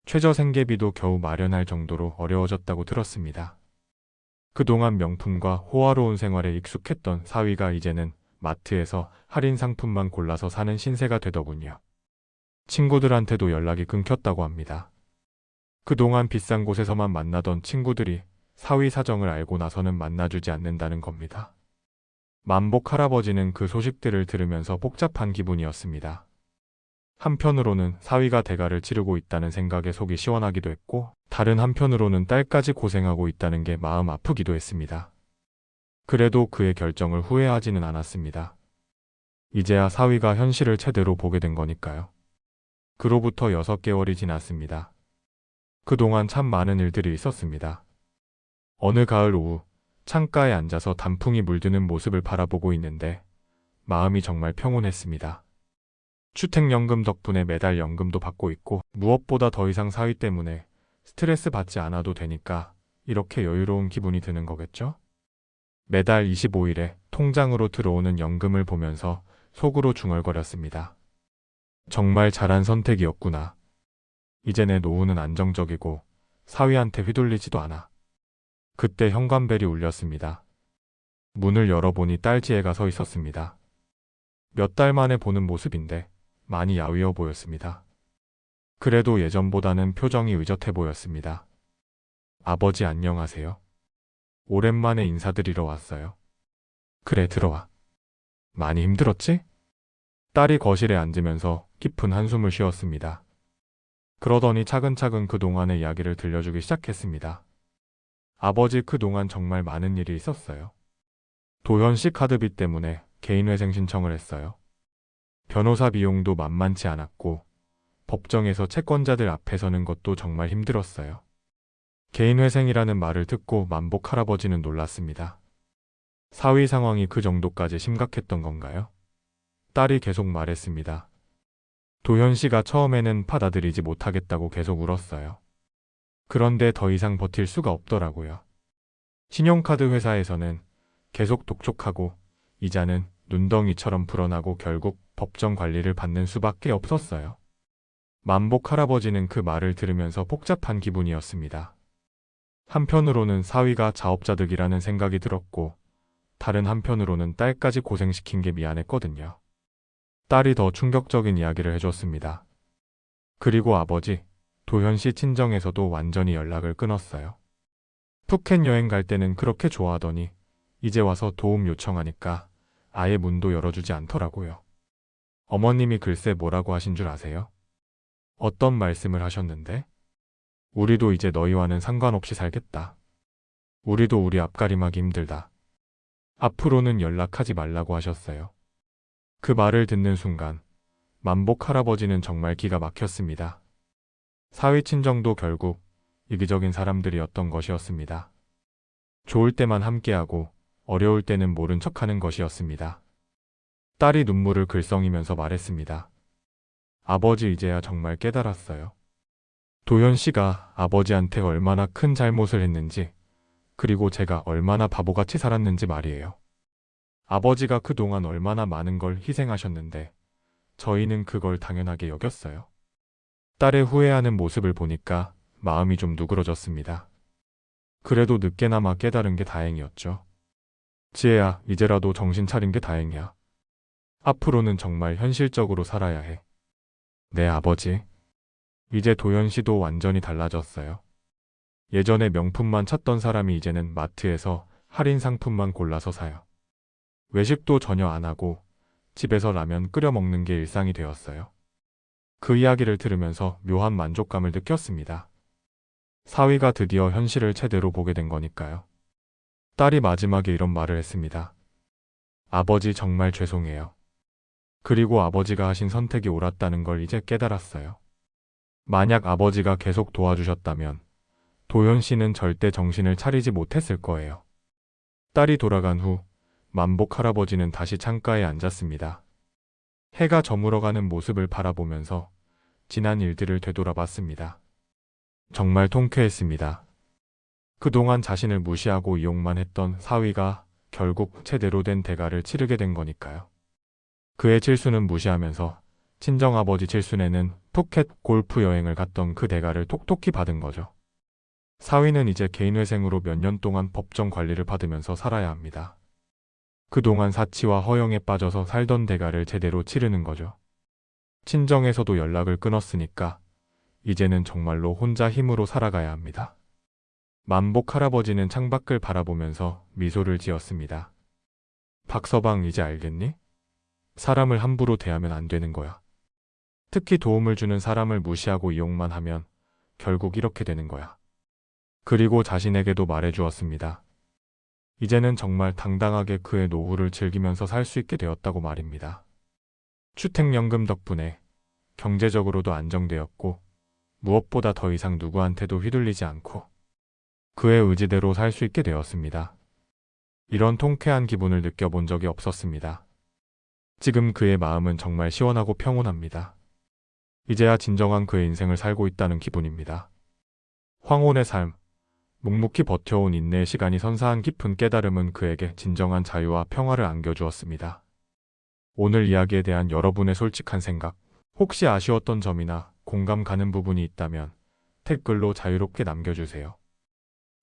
최저 생계비도 겨우 마련할 정도로 어려워졌다고 들었습니다. 그동안 명품과 호화로운 생활에 익숙했던 사위가 이제는 마트에서 할인 상품만 골라서 사는 신세가 되더군요. 친구들한테도 연락이 끊겼다고 합니다. 그동안 비싼 곳에서만 만나던 친구들이 사위 사정을 알고 나서는 만나주지 않는다는 겁니다. 만복 할아버지는 그 소식들을 들으면서 복잡한 기분이었습니다. 한편으로는 사위가 대가를 치르고 있다는 생각에 속이 시원하기도 했고, 다른 한편으로는 딸까지 고생하고 있다는 게 마음 아프기도 했습니다. 그래도 그의 결정을 후회하지는 않았습니다. 이제야 사위가 현실을 제대로 보게 된 거니까요. 그로부터 6개월이 지났습니다. 그동안 참 많은 일들이 있었습니다. 어느 가을 오후, 창가에 앉아서 단풍이 물드는 모습을 바라보고 있는데 마음이 정말 평온했습니다. 주택연금 덕분에 매달 연금도 받고 있고, 무엇보다 더 이상 사위 때문에 스트레스 받지 않아도 되니까 이렇게 여유로운 기분이 드는 거겠죠? 매달 25일에 통장으로 들어오는 연금을 보면서 속으로 중얼거렸습니다. 정말 잘한 선택이었구나. 이제 내 노후는 안정적이고 사위한테 휘둘리지도 않아. 그때 현관벨이 울렸습니다. 문을 열어보니 딸 지혜가 서 있었습니다. 몇 달 만에 보는 모습인데 많이 야위어 보였습니다. 그래도 예전보다는 표정이 의젓해 보였습니다. 아버지 안녕하세요. 오랜만에 인사드리러 왔어요. 그래, 들어와. 많이 힘들었지? 딸이 거실에 앉으면서 깊은 한숨을 쉬었습니다. 그러더니 차근차근 그동안의 이야기를 들려주기 시작했습니다. 아버지, 그동안 정말 많은 일이 있었어요. 도현 씨 카드빚 때문에 개인회생 신청을 했어요. 변호사 비용도 만만치 않았고 법정에서 채권자들 앞에 서는 것도 정말 힘들었어요. 개인회생이라는 말을 듣고 만복 할아버지는 놀랐습니다. 사위 상황이 그 정도까지 심각했던 건가요? 딸이 계속 말했습니다. 도현 씨가 처음에는 받아들이지 못하겠다고 계속 울었어요. 그런데 더 이상 버틸 수가 없더라고요. 신용카드 회사에서는 계속 독촉하고 이자는 눈덩이처럼 불어나고 결국 법정 관리를 받는 수밖에 없었어요. 만복 할아버지는 그 말을 들으면서 복잡한 기분이었습니다. 한편으로는 사위가 자업자득이라는 생각이 들었고, 다른 한편으로는 딸까지 고생시킨 게 미안했거든요. 딸이 더 충격적인 이야기를 해줬습니다. 그리고 아버지, 도현 씨 친정에서도 완전히 연락을 끊었어요. 푸켓 여행 갈 때는 그렇게 좋아하더니 이제 와서 도움 요청하니까 아예 문도 열어주지 않더라고요. 어머님이 글쎄 뭐라고 하신 줄 아세요? 어떤 말씀을 하셨는데? 우리도 이제 너희와는 상관없이 살겠다. 우리도 우리 앞가림하기 힘들다. 앞으로는 연락하지 말라고 하셨어요. 그 말을 듣는 순간 만복 할아버지는 정말 기가 막혔습니다. 사위 친정도 결국 이기적인 사람들이었던 것이었습니다. 좋을 때만 함께하고 어려울 때는 모른 척하는 것이었습니다. 딸이 눈물을 글썽이면서 말했습니다. 아버지, 이제야 정말 깨달았어요. 도현 씨가 아버지한테 얼마나 큰 잘못을 했는지, 그리고 제가 얼마나 바보같이 살았는지 말이에요. 아버지가 그동안 얼마나 많은 걸 희생하셨는데 저희는 그걸 당연하게 여겼어요. 딸의 후회하는 모습을 보니까 마음이 좀 누그러졌습니다. 그래도 늦게나마 깨달은 게 다행이었죠. 지혜야, 이제라도 정신 차린 게 다행이야. 앞으로는 정말 현실적으로 살아야 해. 네, 아버지. 이제 도현 씨도 완전히 달라졌어요. 예전에 명품만 찾던 사람이 이제는 마트에서 할인 상품만 골라서 사요. 외식도 전혀 안 하고 집에서 라면 끓여 먹는 게 일상이 되었어요. 그 이야기를 들으면서 묘한 만족감을 느꼈습니다. 사위가 드디어 현실을 제대로 보게 된 거니까요. 딸이 마지막에 이런 말을 했습니다. 아버지 정말 죄송해요. 그리고 아버지가 하신 선택이 옳았다는 걸 이제 깨달았어요. 만약 아버지가 계속 도와주셨다면 도현 씨는 절대 정신을 차리지 못했을 거예요. 딸이 돌아간 후 만복 할아버지는 다시 창가에 앉았습니다. 해가 저물어가는 모습을 바라보면서 지난 일들을 되돌아봤습니다. 정말 통쾌했습니다. 그동안 자신을 무시하고 이용만 했던 사위가 결국 제대로 된 대가를 치르게 된 거니까요. 그의 칠수는 무시하면서 친정아버지 칠순에는 푸켓 골프 여행을 갔던 그 대가를 톡톡히 받은 거죠. 사위는 이제 개인회생으로 몇 년 동안 법정 관리를 받으면서 살아야 합니다. 그동안 사치와 허영에 빠져서 살던 대가를 제대로 치르는 거죠. 친정에서도 연락을 끊었으니까 이제는 정말로 혼자 힘으로 살아가야 합니다. 만복 할아버지는 창밖을 바라보면서 미소를 지었습니다. 박서방 이제 알겠니? 사람을 함부로 대하면 안 되는 거야. 특히 도움을 주는 사람을 무시하고 이용만 하면 결국 이렇게 되는 거야. 그리고 자신에게도 말해주었습니다. 이제는 정말 당당하게 그의 노후를 즐기면서 살 수 있게 되었다고 말입니다. 주택연금 덕분에 경제적으로도 안정되었고 무엇보다 더 이상 누구한테도 휘둘리지 않고 그의 의지대로 살 수 있게 되었습니다. 이런 통쾌한 기분을 느껴본 적이 없었습니다. 지금 그의 마음은 정말 시원하고 평온합니다. 이제야 진정한 그의 인생을 살고 있다는 기분입니다. 황혼의 삶, 묵묵히 버텨온 인내의 시간이 선사한 깊은 깨달음은 그에게 진정한 자유와 평화를 안겨주었습니다. 오늘 이야기에 대한 여러분의 솔직한 생각, 혹시 아쉬웠던 점이나 공감 가는 부분이 있다면 댓글로 자유롭게 남겨주세요.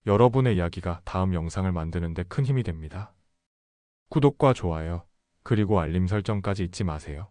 여러분의 이야기가 다음 영상을 만드는 데 큰 힘이 됩니다. 구독과 좋아요, 그리고 알림 설정까지 잊지 마세요.